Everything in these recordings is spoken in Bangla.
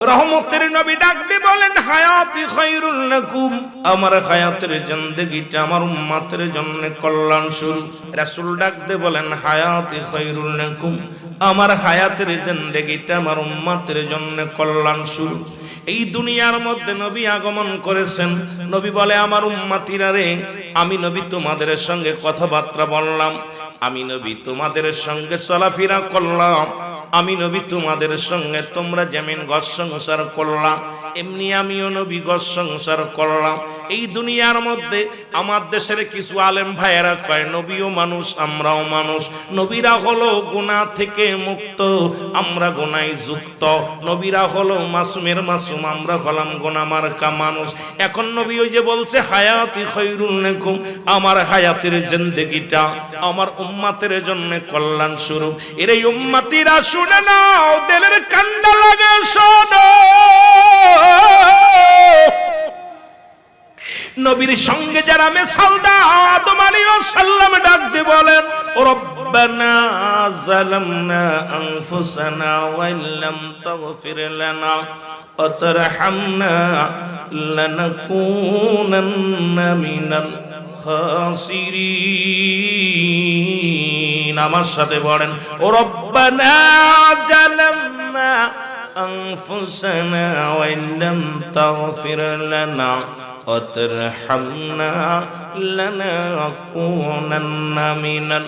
রহমতের নবী ডাক দিয়ে বলেন হায়াতি খায়রুল লাকুম, আমার হায়াতের জিন্দেগিটা আমার উম্মতের জন্য কল্যাণ স্বরূপ। রাসূল ডাক দিয়ে বলেন হায়াতি খায়রুল লাকুম, আমার হায়াতের জিন্দেগিটা আমার উম্মতের জন্য কল্যাণ স্বরূপ। এই দুনিয়ার মধ্যে নবী আগমন করেছেন। নবী বলে আমার উম্মতিরা রে, আমি নবী তোমাদের সঙ্গে কথাবার্তা বললাম, আমি নবী তোমাদের সঙ্গে চলাফেরা করলাম, আমি নবী তোমাদের সঙ্গে তোমরা যেমন ঘর সংসার করলাম এমনি আমিও নবী ঘর সংসার করলাম। এই দুনিয়ার মধ্যে আমার দেশের কিছু আলেম ভাইয়েরা কয় নবীও মানুষ আমরাও মানুষ, নবীরা হলো গুনাহ থেকে মুক্ত আমরা গুনায় যুক্ত, নবীরা হলো মাসুমের মাসুম আমরা হলাম গুনাহ মার্কা মানুষ। এখন নবী ওই যে বলছে হায়াতি খায়রুল লাকুম, আমার হায়াতের জিন্দেগিটা আমার উম্মতের জন্য কল্যাণ স্বরূপ। এর এই উম্মতিরা শুনে নাও, দিলের কান্ডা লাগে শোনো। নবীর সঙ্গে যারা মিসাল দাও, আদম আলাইহিস সালাম ডাক দিয়ে বলেন রব্বানা যালামনা আনফুসানা ওয়া ইল্লাম তাগফির লানা ওয়া তারহামনা লানাকুনান্না মিনাল খাসিরিন। আমার সাথে বলেন রব্বানা যালামনা আনফুসানা ওয়া ইল্লাম তাগফির লানা ওয়া তারহামনা লানাকুনান্না মিনাল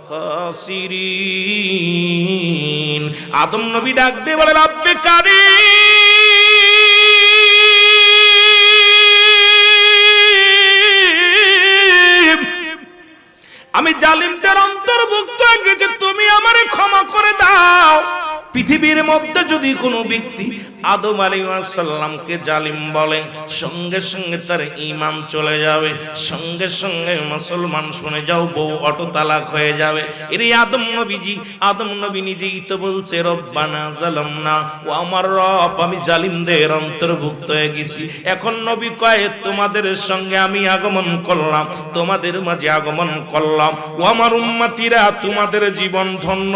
খাসিরিন। আদম নবী ডাক দিয়ে বলে রব্বে কারীম, আমি জালিমদের অন্তর্ভুক্ত হয়ে গেছি, তুমি আমারে ক্ষমা করে দাও। পৃথিবীর মধ্যে যদি কোনো ব্যক্তি আদম আলাইহিস সালামকে জালিম বলে, সঙ্গে সঙ্গে তার ঈমান চলে যাবে, সঙ্গে সঙ্গে মুসলমান শুনে যাও বউ অটো তালাক হয়ে যাবে। এর আদম নবী নিজেই তো বলছে রব্বানা যালামনা, ও আমার রব আমি জালিমদের অন্তর্ভুক্ত হয়ে গেছি। এখন নবী কয় তোমাদের সঙ্গে আমি আগমন করলাম, তোমাদের মাঝে আগমন করলাম, ও আমার উম্মতিরা তোমাদের জীবন ধন্য।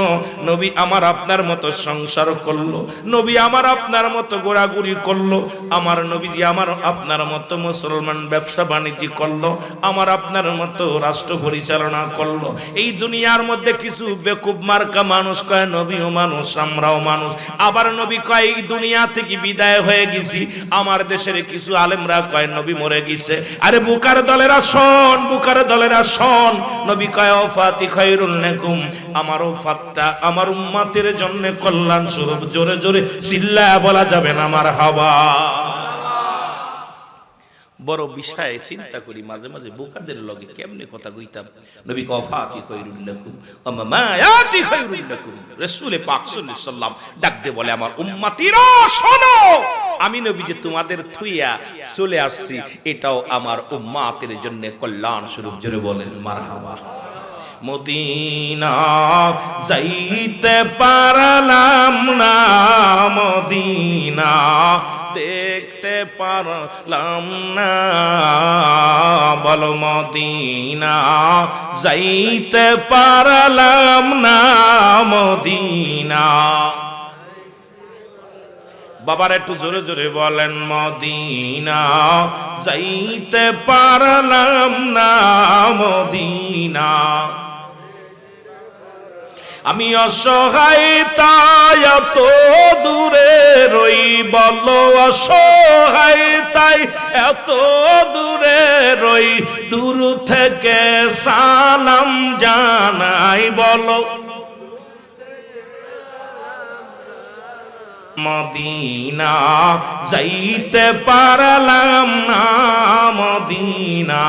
নবী আমার আপনার মতো সংসার করলো, নবী আমার আপনার মতো ঘোরাঘুরি করলো, আমার নবীজি আমার আপনার মতো মুসলমান ব্যবসা বাণিজ্য করলো, আমার আপনার মতো রাষ্ট্র পরিচালনা করলো। এই দুনিয়ার মধ্যে কিছু বেকুব মার্কা মানুষ কয় নবীও মানুষ আমরাও মানুষ, আবার নবী কয় এই দুনিয়া থেকে বিদায় হয়ে গেছি। আমার দেশের কিছু আলেমরা কয় নবী মরে গেছে। আরে বুকার দলেরা শোন, বুকার দলেরা শোন, নবী কয় ওয়াফাতি খায়রুল লাকুম, আমার ওয়াফাতটা আমার উম্মতের জন্য কল্যাণ স্বরূপ। জোরে জোরে চিল্লায়া বলা যাবে না মারহাবা। বড় বিষয়ে চিন্তা করি মাঝে মাঝে বুকাদের লগে কেমনে কথা কইতাম। নবী ওয়াফাতি খায়রুল লাকুম ওয়া মামায়াতি খায়রুল লাকুম। রাসূল পাক সাল্লাল্লাহু আলাইহি সাল্লাম ডাক দিয়ে বলে আমার উম্মতিরা শোনো, আমি নবী যে তোমাদের থুইয়া চলে আসছি এটাও আমার উম্মতের জন্য কল্যাণ স্বরূপ। জোরে বলেন মারহাবা। মদিনা যাইতে পারলাম না, মদিনা দেখতে পারলাম না, বলো মদিনা যাইতে পারলাম না, মদিনা। বাবার একটু জোরে জোরে বলেন মদিনা যাইতে পারলাম না, মদিনা। আমি অসহায় তাই এত দূরে রই, বলো অসহায় তাই এত দূরে রই, দূর থেকে সালাম জানাই, বলো মদিনা যাইতে পারলাম না, মদিনা।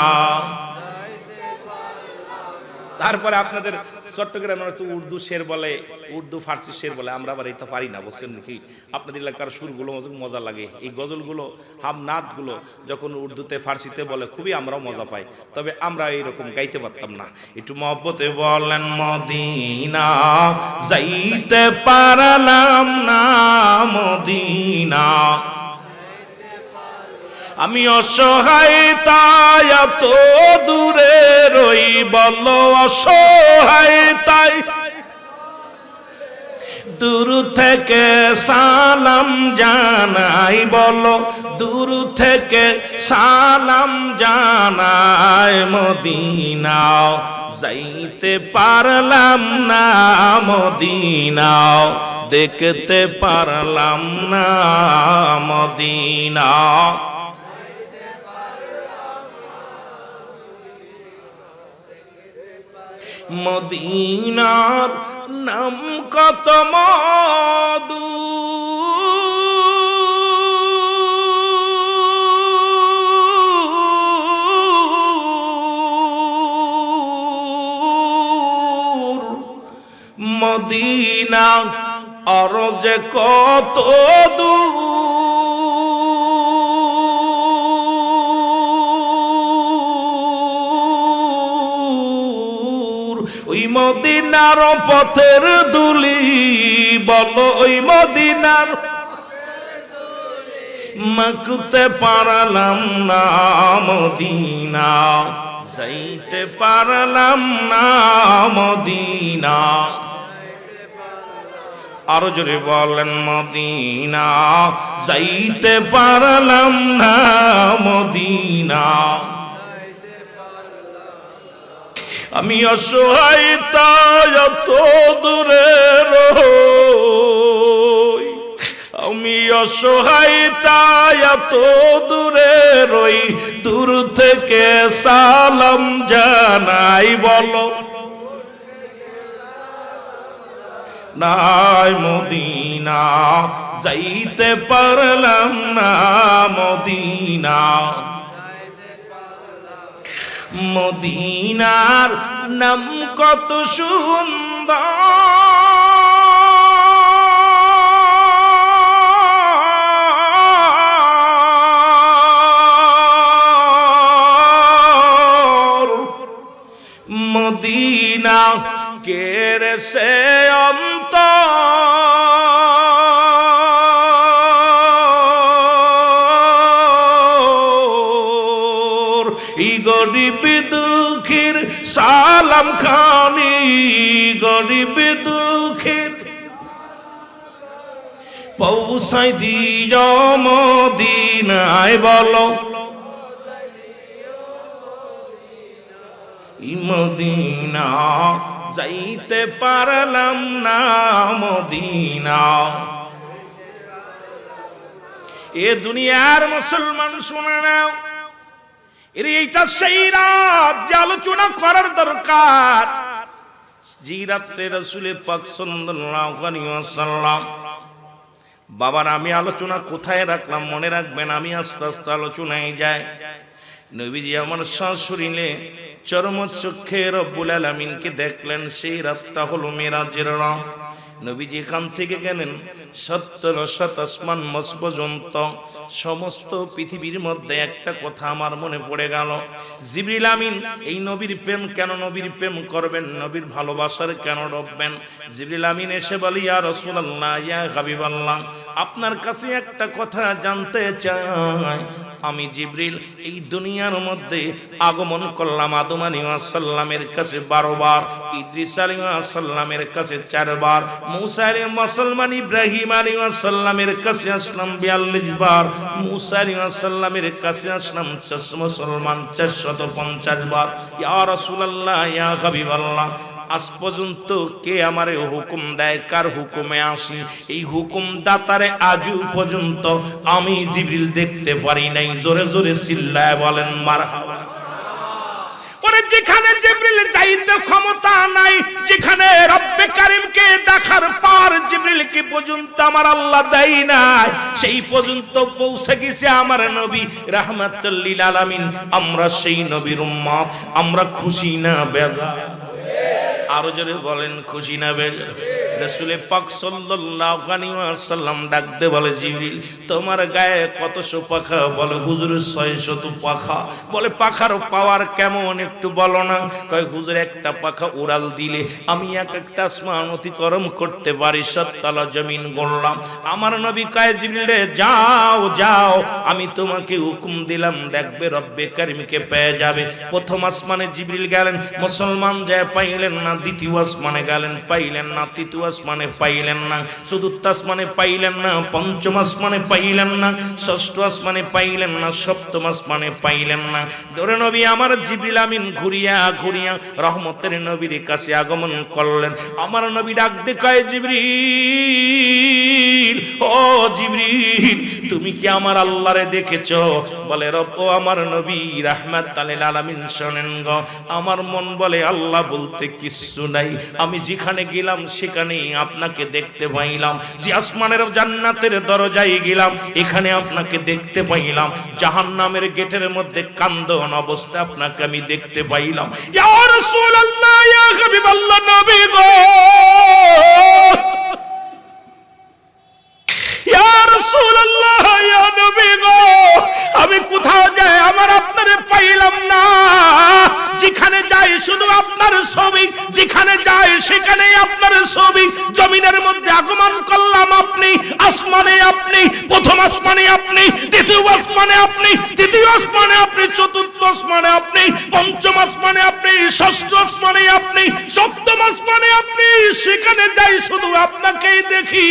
তারপরে আপনাদের চট্টগ্রামের তো উর্দু শের বলে, উর্দু ফার্সি শের বলে, আমরা আবার এটা পারি না, বুঝছেন নাকি? আপনাদের এলাকার সুরগুলো মজা লাগে, এই গজলগুলো হামনাদগুলো যখন উর্দুতে ফার্সিতে বলে খুবই আমরাও মজা পাই, তবে আমরা এইরকম গাইতে পারতাম না। একটু মহব্বতে বলেন মদিনা যাইতে পারলাম না, মদিনা। আমি অসহায় তাই এত দূরে রই, বলো অসহায় তাই দূর থেকে সালাম জানাই, বলো দূর থেকে সালাম জানাই, মদিনা যাইতে পারলাম না, মদিনা দেখতে পারলাম না, মদিনা। মদিনার নাম কত মধু, মদিনা আর যে কত দূর, ওই মদিনার পথের দুলি, বলো ওই মদিনার মাখতে পারলাম না, মদিনা যাইতে পারলাম না, মদিনা। আরো জোরে বলেন, মদিনা যাইতে পারলাম না, মদিনা। আমি অসহায় তাই এত দূরে রই, আমি অসহায় তাই এত দূরে রই, দূর থেকে সালাম জানাই, বলো নাই, মদিনা যাইতে পারলাম না, মদিনা। মদিনার নাম কত সুন্দর, মদিনা কেড়ে সে অন্তর, এই গরিব দুঃখীর সালাম খানি, গরিব দুঃখীর পৌঁছাই দিও মদিনায়, বলো মদিনা যাইতে পারলাম না, মদিনা। এ দুনিয়ার মুসলমান শুনে নাও, এইটা সেই রাত যে আলোচনা করার দরকার, যে রাত্রে রাসূল পাক সাল্লাল্লাহু আলাইহি ওয়াসাল্লাম, বাবার আমি আলোচনা কোথায় রাখলাম মনে রাখবেন, আমি আস্তে আস্তে আলোচনায় যাই। নবীজি আমার শাশুড়িলে চরমচক্ষে রব্বুল আলামিনকে দেখলেন, সেই রাতটা হলো মেরাজের রাত। নবীজি এখান থেকে গেলেন ৭০ আসমান মাস পর্যন্ত। সমস্ত পৃথিবীর মধ্যে একটা কথা আমার মনে পড়ে গেল, জিবরিল আমিন এই নবীর প্রেম কেন, নবীর প্রেম করবেন, নবীর ভালোবাসার কেন রাখবেন? জিবরিল আমিন এসে বলি, ইয়া রাসূলুল্লাহ, ইয়া হাবিবাল্লাহ, আপনার কাছে একটা কথা জানতে চাই। আমি জিবরিল এই দুনিয়ার মধ্যে আগমন করলাম আদম আলাইহিস সালামের কাছে 12 বার, ইদ্রিস আলাইহিস সালামের কাছে 4 বার, মূসা আলাইহিস সালাম ইব্রাহিম আলাইহিস সালামের কাছে আসলাম 42 বার, মূসা আলাইহিস সালামের কাছে আসলাম মুসলমান 450 বার। ইয়া রাসূলুল্লাহ, ইয়া হাবিবাল্লাহ, আজ পর্যন্ত কে আমারে হুকুম দেয়, কার হুকুমে আসি? এই হুকুম দাতারে আজও পর্যন্ত আমি জিবরিল দেখতে পারি নাই। জোরে জোরে চিল্লায় বলেন মারহাবা। ওরে যেখানে জিবরিলের চাইতে ক্ষমতা নাই, যেখানে রব্বে কারীমকে দেখার পর জিবরিলকে পর্যন্ত আমার আল্লাহ দেয় নাই, সেই পর্যন্ত পৌঁছে গেছে আমার নবী রাহমাতুল লিল আলামিন। আমরা সেই নবীর উম্মত, আমরা খুশি না বেজার? আরো জোরে বলেন, খুশি না বেজার? রাসূল পাক সাল্লাল্লাহু আলাইহি ওয়াসাল্লাম ডাক দে বলে, জিবরিল তোমার গায়ে কতশো পাখা? বলে হুজুর 600 পাখা। বলে পাখার পাওয়ার কেমন একটু বলো না? কয় হুজুর একটা পাখা উড়াল দিলে আমি একটা আসমান অতিক্রম করতে পারি, 7 তলা জমিন গড়লাম। আমার নবী কয়, জিবরিল রে যাও যাও, আমি তোমাকে হুকুম দিলাম, দেখবে রব্বে কারীমকে পেয়ে যাবে। প্রথম আসমানে জিবরিল গেলেন, মুসলমান যায় পাইলেন না, দ্বিতীয় আসমানে গেলেন, পাইলেন না। তৃতীয় আসমানে পাইলেন না, চতুর্থ আসমানে পাইলেন না, পঞ্চম আসমানে পাইলেন না, ষষ্ঠ আসমানে পাইলেন না, সপ্তম আসমানে পাইলেন না। ধরে নবী আমার জিবরিল আমিন ঘুরিয়া ঘুরিয়া রহমতের নবীর কাছে আগমন করলেন। আমার নবী ডাক দিয়ে কয়, জিবরিল, ও জিবরিল, তুমি কি আমার আল্লাহরে দেখেছো? বলে, রব ও আমার নবী রাহমাতাল লিল আলামিন, শোনেন গো, আমার মন বলে আল্লাহ বলতে কিচ্ছু নাই। আমি যেখানে গেলাম সেখানেই আপনাকে দেখতে পাইলাম। যে আসমানের জান্নাতের দরজায় গেলাম এখানে আপনাকে দেখতে পাইলাম। জাহান্নামের গেটের মধ্যে কান্দন অবস্থায় আপনাকে আমি দেখতে পাইলাম। ইয়া রাসূলুল্লাহ, ইয়া হাবিবাল্লাহ, নবী গো, ইয়া রাসূলুল্লাহ, ইয়া নবী গো, আমি কোথাও যাই আমার আপনারে পাইলাম না। যেখানে যাই শুধু আপনার ছবি, যেখানে যাই সেখানেই আপনার ছবি। জমিনের মধ্যে আগমন করলাম আপনি, আসমানে আপনি, প্রথম আসমানে আপনি, দ্বিতীয় আসমানে আপনি, তৃতীয় আসমানে আপনি, চতুর্থ আসমানে আপনি, পঞ্চম আসমানে আপনি, ষষ্ঠ আসমানে আপনি, সপ্তম আসমানে আপনি। সেখানে যাই শুধু আপনাকেই দেখি।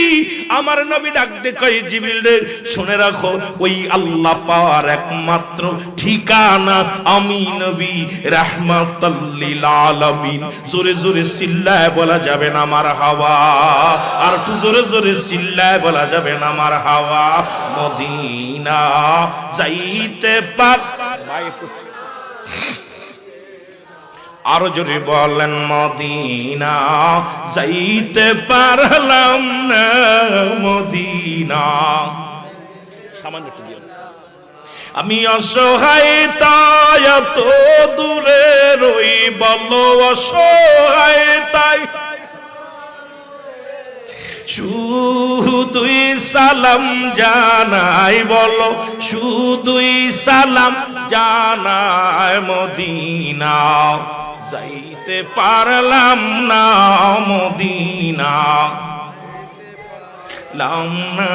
আমার নবী ডাক দিয়ে কয়, জিবরিল রে, শুনে রাখো, ওই আল্লাহ পাওয়ার একমাত্র ঠিকানা আমি নবী রাহমাতাল লিল আলামিন। জোরে জোরে চিল্লায় বলা যাবে না মারহাবা, আর একটু জোরে জোরে চিল্লায় বলা যাবে না মারহাবা। মদিনা যাইতে পার, আরো জোরে বলেন, মদিনা যাইতে পারলাম না, মদিনা। সামান্য একটু দিও, আমি অসহায় তাই এত দূরে রই, বলো অসহায় তাই শুধুই সালাম জানাই, বলো শুধুই সালাম জানাই। মদিনা যাইতে পারলাম না, মদিনা লাম না,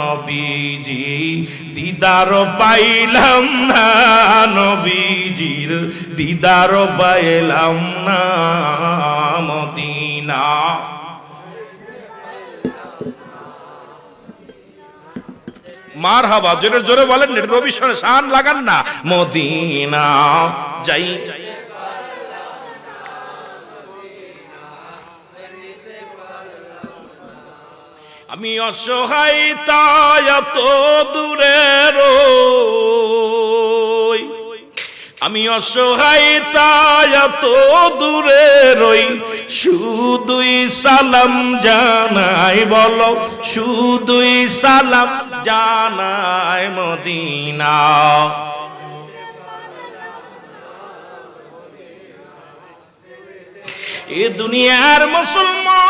নবীজি দিদার পাইলাম না, নবীজির দিদার পাইলাম না, মদিনা। মারহাবা, জোরে জোরে বলেন, নবীর সাথে শান লাগান না। মদিনা যাই, আমি অসহায় তাই এত দূরে রই, আমি অসহায় তাই এত দূরে রই, শুধুই সালাম জানাই, বলো শুধুই সালাম জানাই। মদিনা এ দুনিয়ার মুসলমান,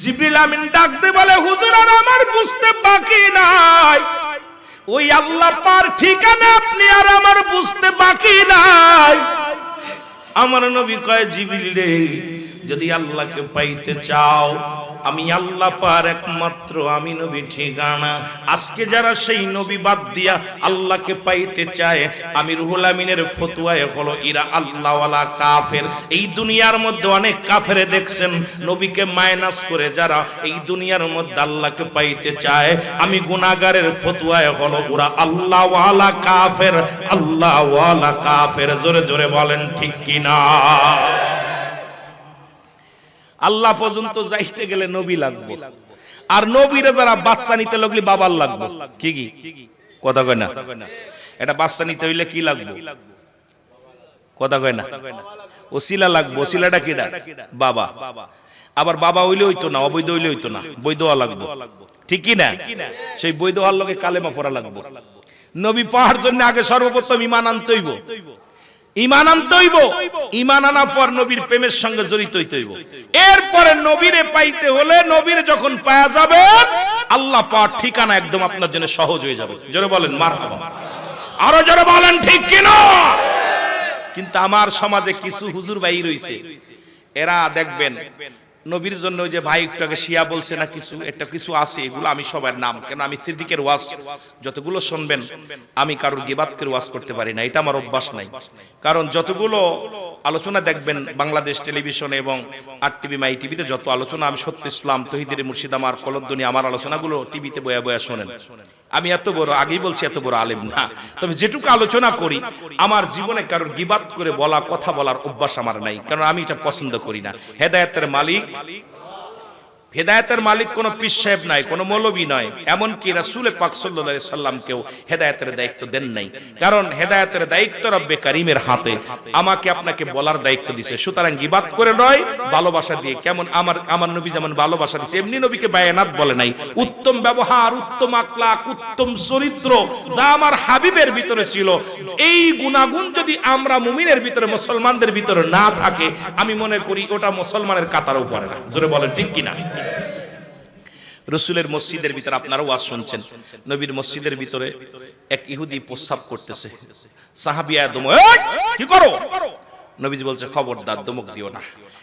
জিবরিল আমিন ডাকতে বলে, হুজুর আর আমার বুঝতে বাকি নাই, ওই আল্লাহ পার ঠিকানা আপনি আর আমার বুঝতে বাকি নাই। আমার নবী কয়, জিবরিল রে, যদি আল্লাহকে পাইতে চাও, আমি আল্লাহ পার একমাত্র আমি নবী ঠিকানা। আজকে যারা সেই নবী বাদ দিয়া আল্লাহকে পাইতে চায়, আমি রুহুল আমিনের ফতোয়ায় হলো এরা আল্লাহওয়ালা কাফের। এই দুনিয়ার মধ্যে অনেক কাফেরে দেখছেন, নবীকে মাইনাস করে যারা এই দুনিয়ার মধ্যে আল্লাহকে পাইতে চায়, আমি গুনাহগারের ফতোয়ায় হলো ওরা আল্লাহওয়ালা কাফের, আল্লাহওয়ালা কাফের। জোরে জোরে বলেন ঠিক কিনা? আল্লাহ পর্যন্ত যাইতে গেলে নবী লাগবে, আর নবীরে যারা বাচ্চা নিতে লাগলে বাবার লাগবে। কি কি কথা কয় না? এটা বাচ্চা নিতে হইলে কি লাগবে? কথা কয় না? ওসিলা লাগবে। ওসিলাটা কিডা? বাবা। আবার বাবা হইলে হইতো না, অবৈধ হইলে হইতো না, বৈধ হওয়া লাগবে। ঠিক কি না? সেই বৈধ হওয়ার লগে কালেমা পড়া লাগবে। নবী পাওয়ার জন্য আগে সর্বপ্রথম ঈমান আনতে হইব। ঈমান আনতে হইব, ঈমান আনার পর নবীর প্রেমের সঙ্গে জড়িত হইতে হইব। এরপরে নবীরে পাইতে হলে, নবীরে যখন পাওয়া যাবে, আল্লাহ পাওয়ার ঠিকানা একদম আপনার জন্য সহজ হয়ে যাবে। জোরে বলেন মারহাবা, আরো জোরে বলেন ঠিক কিনা? কিন্তু আমার সমাজে কিছু হুজুর ভাই রইছে, এরা দেখবেন নবীর জন্য ওই যে ভাই একটু আগে শিয়া বলছে না কিছু, একটা কিছু আছে, এগুলো আমি সবার নাম, কেন আমি সিদ্দিকের ওয়াজ যতগুলো শুনবেন আমি কারোর গিবাত করে ওয়াজ করতে পারি না, এটা আমার অভ্যাস নাই। কারণ যতগুলো আলোচনা দেখবেন বাংলাদেশ টেলিভিশনে এবং আর টিভি মাই টিভিতে যত আলোচনা, আমি সত্য ইসলাম তহিদের মুর্শিদ আমার কলদ্দনি আমার আলোচনাগুলো টিভিতে বয়া বয়া শোনেন। আমি এত বড়, আগেই বলছি এত বড় আলেম না, তবে যেটুকু আলোচনা করি আমার জীবনে কারোর গিবাত করে বলা কথা বলার অভ্যাস আমার নাই, কারণ আমি এটা পছন্দ করি না। হেদায়েতের মালিক, হেদায়েতের মালিক কোন পীর সাহেব নাই, কোন মৌলবী নয়, এমনকি রাসূল পাক সাল্লাল্লাহু আলাইহি সাল্লামকেও হেদায়েতের দায়িত্ব দেন নাই, কারণ হেদায়েতের দায়িত্ব রব্বে কারীমের হাতে, আমাকে আপনাকে বলার দায়িত্ব দিয়েছে। সুতরাং গিবাত করে নয়, ভালোবাসা দিয়ে, কেমন আমার নবী যেমন ভালোবাসা দিয়েছে এমনি নবীকে বায়ানাত বলে নাই। উত্তম ব্যবহার, উত্তম আখলাক, উত্তম চরিত্র যা আমার হাবিবের ভিতরে ছিল, এই গুণাগুণ যদি আমরা মুমিনের ভিতরে, মুসলমানদের ভিতরে না থাকে, আমি মনে করি ওটা মুসলমানের কাতারও পড়ে না। জোরে বলেন ঠিক কিনা? রসুলের মসজিদের ভিতরে আপনারা ওয়াজ শুনছেন, নবীর মসজিদের ভিতরে এক ইহুদি প্রস্রাব করতেছে, সাহাবিয়া দমক, কি করো? নবীজি বলছে খবরদার দমক দিও না,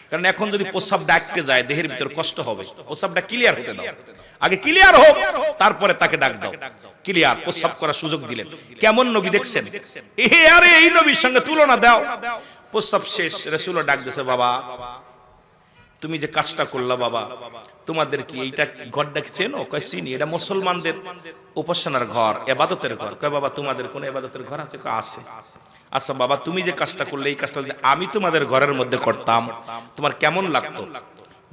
কারণ এখন যদি প্রস্রাব ডাকতে যায় দেহের ভিতরে কষ্ট হবে, প্রস্রাবটা ক্লিয়ার হতে দাও, আগে ক্লিয়ার হোক তারপরে তাকে ডাক দাও। ক্লিয়ার প্রস্রাব করার সুযোগ দিলেন। কেমন নবী দেখছেন? আরে এই নবীর সঙ্গে তুলনা দাও। প্রস্রাব শেষ, রাসূলও ডাক দিয়েছে, বাবা তুমি যে কাজটা করলা, বাবা তোমাদের কি এইটা ঘরটা কি চেনো? কয় চিনি, এটা মুসলমানদের উপাসনার ঘর, ইবাদতের ঘর। কয় বাবা তোমাদের কোন ইবাদতের ঘর আছে? কয় আছে। আচ্ছা বাবা তুমি যে কাজটা করলে, এই কাজটা যদি আমি তোমাদের ঘরের মধ্যে করতাম তোমার কেমন লাগতো?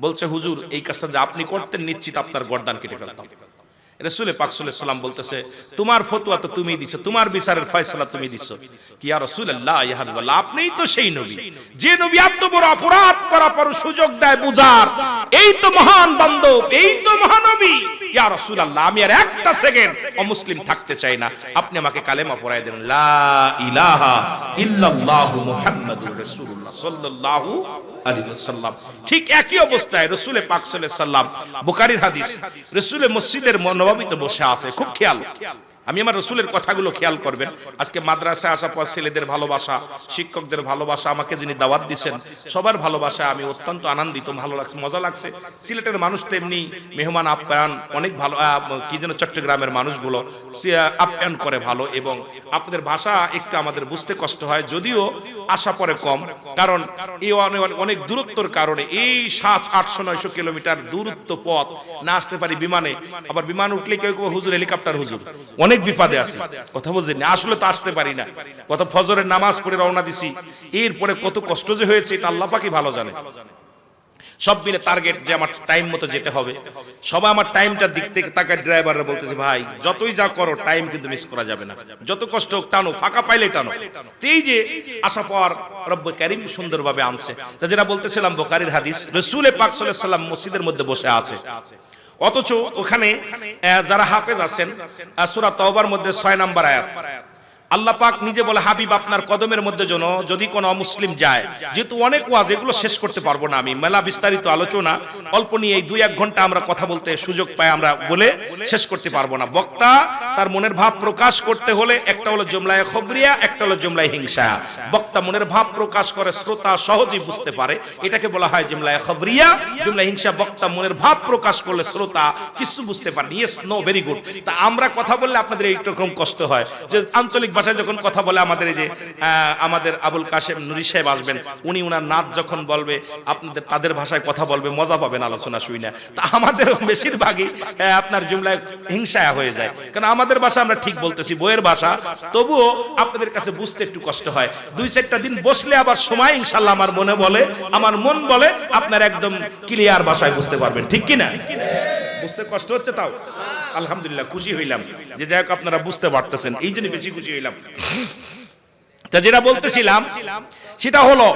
বলছে হুজুর এই কাজটা যদি আপনি করতেন নিশ্চিত আপনার গর্দান কেটে ফেলতাম। রাসূল পাক সাল্লাল্লাহু আলাইহি ওয়াসাল্লাম বলতেছে তোমার ফতোয়া তো তুমি দিছো, তোমার বিচারের ফয়সালা তুমি দিছো। কি ইয়া রাসূলুল্লাহ, ইয়া হাবিবাল্লাহ, আপনিই তো সেই নবী যে নবী এত বড় অপরাধ করার পর সুযোগ দেয় বুঝার, এই তো মহান বান্দব, এই তো মহানবী। ইয়া রাসূলুল্লাহ আমি আর একটা সেকেন্ড অমুসলিম থাকতে চাই না, আপনি আমাকে কালেমা পড়ায় দেন, লা ইলাহা ইল্লাল্লাহু মুহাম্মাদুর রাসূলুল্লাহ সাল্লাল্লাহু আলাইহি ওয়াসাল্লাম। ঠিক একই অবস্থায় রাসূল পাক সাল্লাল্লাহু আলাইহি ওয়াসাল্লাম, বুখারীর হাদিস, রাসূলের মসজিদের নববীতে বসে আছে। খুব খেয়াল, আমি আমার রাসূলের কথাগুলো খেয়াল করবেন। আজকে মাদ্রাসায় আসার পর ছেলেদের ভালোবাসা, শিক্ষকদের ভালোবাসা, আমাকে যিনি দাওয়াত দিয়েছেন সবার ভালোবাসা, আমি অত্যন্ত আনন্দিত, ভালো লাগছে, মজা লাগছে। সিলেটের মানুষ তো এমনি মেহমান আপ্যায়ন অনেক ভালো, কি যেন চট্টগ্রামের মানুষগুলো আপ্যায়ন করে ভালো, এবং আপনাদের ভাষা একটু আমাদের বুঝতে কষ্ট হয়, যদিও আসা পরে কম, কারণ এই অনেক দূরত্বর কারণে এই 700-800-900 কিলোমিটার দূরত্ব পথ না আসতে পারি বিমানে, আবার বিমান উঠলে কেউ কেউ হুজুর হেলিকপ্টার হুজুর, অনেক বিপদে আছি, কথা বুঝেন, আসলে তো আসতে পারি না। কত ফজরের নামাজ পড়ে রওনা দিছি, এরপরে কত কষ্ট যে হয়েছে এটা আল্লাহ পাকই ভালো জানে। সব মিলে টার্গেট যে আমার টাইম মতো যেতে হবে, সবাই আমার টাইমটার দিক থেকে তাকায়। ড্রাইভাররা বলতেছে ভাই যতই যা করো টাইম কিন্তু মিস করা যাবে না, যত কষ্ট হোক টানো, ফাঁকা পাইলে টানো। এই যে আসা পর রব্বে কারীম সুন্দরভাবে আনছে। যেটা বলতেছিলাম বুখারীর হাদিস, রাসূল পাক সাল্লাল্লাহু আলাইহি ওয়াসাল্লাম মসজিদের মধ্যে বসে আছে, অথচ ওখানে যারা হাফেজ আছেন সূরা তাওবার মধ্যে 6 নম্বর আয়াত আল্লাহ পাক নিজে বলে, হাবিব আপনার কদমের মধ্যে যেন যদি কোনো অমুসলিম যায়, যেহেতু অনেক ওয়াজ এগুলো শেষ করতে পারবো না আমি, মেলা বিস্তারিত আলোচনা অল্প নিয়ে এই 2-1 ঘন্টা আমরা কথা বলতে সুযোগ পাই, আমরা বলে শেষ করতে পারবো না। বক্তা তার মনের ভাব প্রকাশ করতে হলে একটা হলো জুমলায়ে খবরিয়া, একটা হলো জুমলায়ে হিংসা। বক্তা মনের ভাব প্রকাশ করে, শ্রোতা সহজেই বুঝতে পারে, এটাকে বলা হয় জুমলায়ে খবরিয়া। জুমলায়ে হিংসা বক্তা মনের ভাব প্রকাশ করলে শ্রোতা কিছু বুঝতে পারে। Yes, no, very good. তা আমরা কথা বললে আপনাদের এইরকম কষ্ট হয় যে আঞ্চলিক ভাষায় যখন কথা বলে, আমাদের এই যে আমাদের আবুল কাশেম নুরি সাহেব আসবেন, উনি উনার নাচ যখন বলবে আপনাদের তাদের ভাষায় কথা বলবে, মজা পাবেন আলোচনা শুই না। তা আমাদের বেশিরভাগই আপনার জুমলায় হিংসায় হয়ে যায়, কারণ আমাদের ভাষা আমরা ঠিক বলতেছি, বইয়ের ভাষা, তবুও আপনাদের কাছে বুঝতে একটু কষ্ট হয়। 2-4টা দিন বসলে আবার সময় ইনশাআল্লাহ আমার মনে বলে, আমার মন বলে আপনার একদম ক্লিয়ার ভাষায় বুঝতে পারবেন, ঠিক কি না? বুঝতে কষ্ট হচ্ছে, তাও আলহামদুলিল্লাহ খুশি হইলাম যে যাই হোক আপনারা বুঝতে পারতেছেন, এই জন্য বেশি খুশি হইলাম। তা যেটা বলতেছিলাম সেটা হলো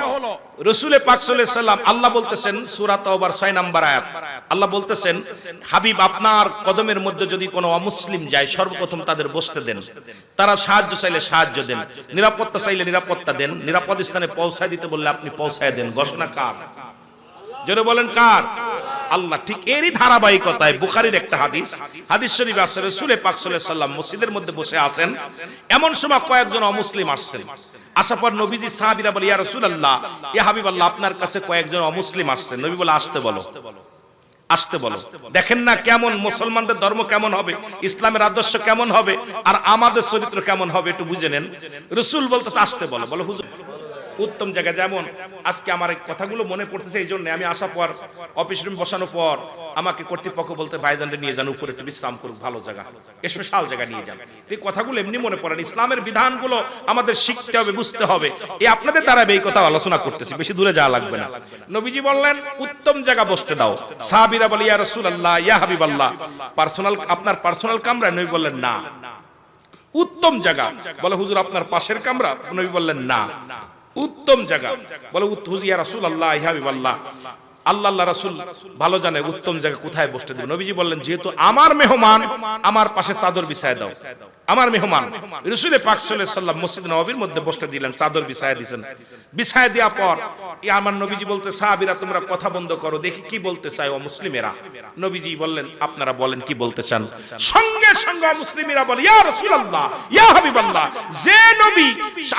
রাসূল পাক সাল্লাল্লাহু আলাইহি ওয়াসাল্লাম, আল্লাহ বলতেছেন সূরা তাওবার 6 নম্বর আয়াত, আল্লাহ বলতেছেন হাবিব আপনার কদমের মধ্যে যদি কোনো অমুসলিম যায় সর্বপ্রথম তাদের বসতে দেন, তারা সাহায্য চাইলে সাহায্য দেন, নিরাপত্তা চাইলে নিরাপত্তা দেন, নিরাপদ স্থানে পৌঁছায় দিতে বললে আপনি পৌঁছায় দেন। ঘোষণা কার? জোরে বলেন কার? আল্লাহ। ঠিক এরই ধারাবাহিকতায় বুখারীর একটা হাদিস শরীফ আছে, রাসূল পাক সাল্লাল্লাহু আলাইহি ওয়াসাল্লাম মসজিদের মধ্যে বসে আছেন, এমন সময় কয়েকজন অমুসলিম আসছেন। আসার পর নবীজি সাহাবীরা বলে, ইয়া রাসূলুল্লাহ, ইয়া হাবিবাল্লাহ, আপনার কাছে কয়েকজন অমুসলিম আসছেন। নবী বলে, আসতে বলো, আসতে বলো। দেখেন না কেমন মুসলমানদের ধর্ম কেমন হবে, ইসলামের আদর্শ কেমন হবে, আর আমাদের চরিত্র কেমন হবে একটু বুঝে নেন। রাসূল বলতেছে আসতে বলো। বলো হুজুর উত্তম জায়গা। যেমন আজকে আমার এই কথাগুলো মনে পড়তেছে, এই জন্য আমি আসার পর অফিস রুম বসানোর পর আমাকে কর্তৃপক্ষ বলতে, ভাইজানকে নিয়ে যান উপরে একটু বিশ্রাম করুক, ভালো জায়গা, স্পেশাল জায়গা নিয়ে যান। এই কথাগুলো এমনি মনে পড়েন, ইসলামের বিধানগুলো আমাদের শিখতে হবে, বুঝতে হবে। এই আপনাদের দ্বারা এই কথা আলোচনা করতেছি, বেশি দূরে যাওয়া লাগবে না। নবীজি বললেন উত্তম জায়গা বসতে দাও। সাহাবীরা বলে, ইয়া রাসূলুল্লাহ, ইয়া হাবিবাল্লাহ, পার্সোনাল, আপনার পার্সোনাল কামরা? নবী বললেন না। উত্তম জায়গা? বলে হুজুর আপনার পাশের কামরা? নবী বললেন না, উত্তম জায়গা। বলে হুজুর ইয়া রাসূলুল্লাহ, ইয়া হাবিবাল্লাহ, আল্লাহ রাসূল ভালো জানে উত্তম জায়গা কোথায় বসতে দেব। নবীজি বললেন, যেহেতু আমার মেহমান, আমার পাশে চাদর বিছায় দাও। আমার মেহমান রাসূল পাক সাল্লাল্লাহু আলাইহি ওয়াসাল্লাম মসজিদ নববীর মধ্যে বসতে দিলেন, চাদর বিছায় দিয়েছেন। বিছায় দেওয়ার পর আমার নবীজি বলতে, সাহাবীরা তোমরা কথা বন্ধ করো, দেখি কি বলতে চায় অমুসলিমেরা। নবীজি বললেন, আপনারা বলেন কি বলতে চান। সঙ্গে সঙ্গে অমুসলিমেরা বলে, ইয়া রাসূলুল্লাহ, ইয়া হাবিবাল্লাহ, যে নবী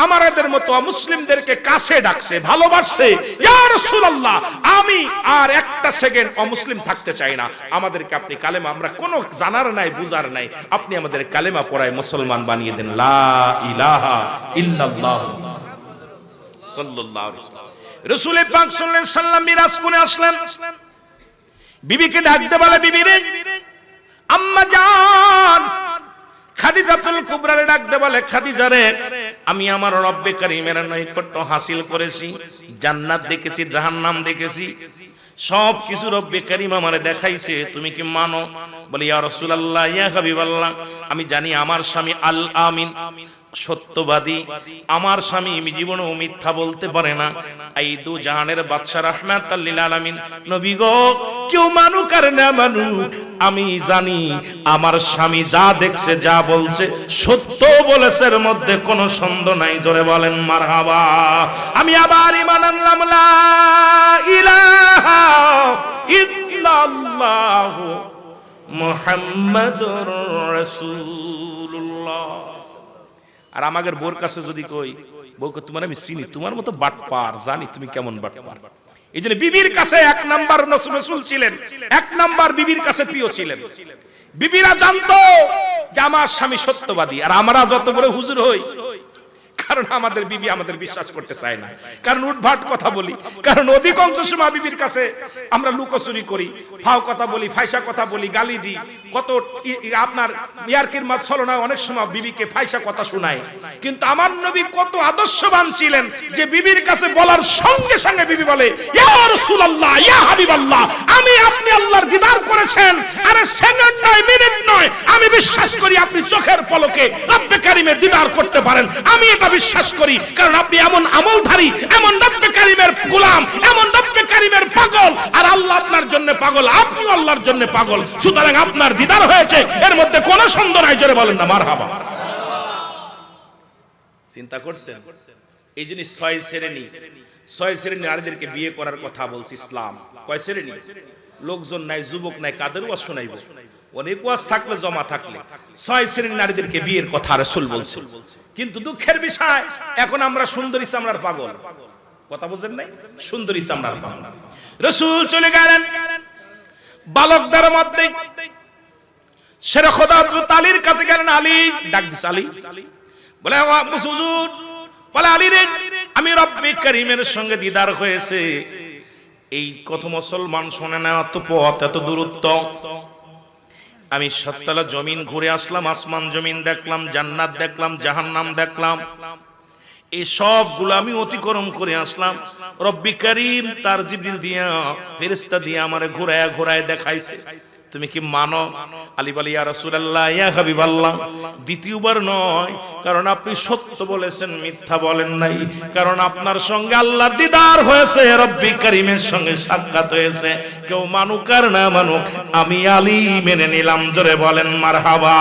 আমাদের মতো অমুসলিমদেরকে কাছে ডাকছে, ভালোবাসছে, ইয়া রাসূলুল্লাহ, আমি আর একটা সেকেন্ড অমুসলিম থাকতে চাই না। আমাদেরকে আপনি কালেমা, আমরা কোনো জানার নাই বুঝার নাই, আপনি আমাদের কালেমা পড়ায় মুসলমান বানিয়ে দেন। লা ইলাহা ইল্লাল্লাহ সাল্লাল্লাহু আলাইহি ওয়াসাল্লাম। রাসূল পাক সাল্লাল্লাহু আলাইহি ওয়াসাল্লাম মিরাজ করে আসলেন, বিবিকে ডাকতে বলে, বিবি রে, আম্মা জান খাদিজাতুল কুবরারে ডাকতে বলে, খাদিজা রে, আমি আমার রব্বে কারীমের নৈকট্য হাসিল করেছি, জান্নাত দেখেছি, জাহান্নাম দেখেছি, সব কিছু রব্বে কারীম আমারে দেখাইছে, তুমি কি মানো? বলে, ইয়া রাসূলুল্লাহ, ইয়া হাবিবাল্লাহ, আমি জানি আমার স্বামী আল আমিন, সত্যবাদী, আমার স্বামী জীবনেও মিথ্যা বলতে পারে না, এই দু জাহানের বাদশা রাহমাতাল লিল আলামিন। নবী গো, কেউ মানুক আর না মানুক, আমি জানি আমার স্বামী যা দেখছে, যা বলছে, সত্য বলেছে, এর মধ্যে কোনো সন্দেহ নাই। জোরে বলেন মারহাবা। আমি আবার ঈমান আনলাম, লা ইলাহা ইল্লাল্লাহ মুহাম্মাদুর রাসূলুল্লাহ। আর আমাদের বোর কাছে যদি কই, বউকে তোমার আমি চিনি, তোমার মতো বাটপার, জানি তুমি কেমন বাটপার। এই জন্য বিবির কাছে এক নাম্বার রাসূল ছিলেন, এক নাম্বার বিবির কাছে প্রিয় ছিলেন। বিবিরা জানতো যে আমার স্বামী সত্যবাদী। আর আমরা যত বড় হুজুর হই, কারণ আমাদের বিবি আমাদের বিশ্বাস করতে চায় না, কারণ উদ্ভাট কথা বলি, কারণ অধিকাংশ সময় বিবির কাছে আমরা লুকোচুরি করি, ফাও কথা বলি, ফাইসা কথা বলি, গালি দিই, কত আপনার ইয়ারকির মাছ ছলনা, অনেক সময় বিবিকে ফাইসা কথা শোনায়। কিন্তু আমার নবী কত আদর্শবান ছিলেন যে বিবির কাছে বলার সঙ্গে সঙ্গে বিবি বলে, ইয়া রাসূলুল্লাহ, ইয়া হাবিবাল্লাহ, আমি আপনি আল্লাহর দিদার করেছেন, আরে সেকেন্ড নয়, মিনিট নয়, আমি বিশ্বাস করি আপনি চোখের পলকে রব্বে কারীমের দিদার করতে পারেন, আমি এটা বিশ্বাস করি, কারণ আপনি এমন আমলধারী, এমন রব্বে কারীমের গোলাম, এমন রব্বে কারীমের পাগল, আর আল্লাহ আপনার জন্য পাগল, আপনি আল্লাহর জন্য পাগল, সুতরাং আপনার দিদার হয়েছে, এর মধ্যে কোনো সন্দেহ নাই। জোরে বলেন না মারহাবা। চিন্তা করছেন? এই জন্য ছয় শ্রেণী নারীদেরকে বিয়ে করার কথা বলছি ইসলাম। কয় শ্রেণী? লোকজন নাই, যুবক নাই, কাদের ওয়াজ শোনাইব? অনেক ওয়াজ থাকলে, জমা থাকলে, ছয় শ্রেণীর নারীদেরকে বিয়ের কথা রাসূল বলছেন। কিন্তু দুঃখের বিষয়, এখন আমরা সুন্দরী চামড়ার পাগল। কথা বুঝেন নাই? সুন্দরী চামড়ার পাগল। রাসূল চলে গেলেন বালকদের মধ্যে, শেরে খোদা হযরত আলীর কাছে গেলেন। আলী ডাক দিছে, আলী বলে, হুজুর, বলে, আলী রে, আমি রব্বে কারীমের সঙ্গে দিদার হয়েছে। এই কত মুসলমান শোনে না, এত পথ, এত দূরত্ব, আমি সাততলা জমিন ঘুরে আসলাম, আসমান জমিন দেখলাম, জান্নাত দেখলাম, জাহান্নাম দেখলাম, এই সবগুলো আমি অতিক্রম করে আসলাম। রব্বে কারীম তার জিবরিল দিয়া, ফেরেশতা দিয়া আমারে ঘোরায় ঘোরায় দেখাইছে, তুমি কি মানো? আলী বলে, ইয়া রাসূলুল্লাহ, ইয়া হাবিবাল্লাহ, দ্বিতীয়বার নয়, কারণ আপনি সত্য বলেছেন, মিথ্যা বলেন নাই, কারণ আপনার সঙ্গে আল্লাহর দিদার হয়েছে, রব্বে কারীমের সঙ্গে সাক্ষাৎ হয়েছে, কেউ মানুক আর না মানুক, আমি আলী মেনে নিলাম। জোরে বলেন মারহাবা।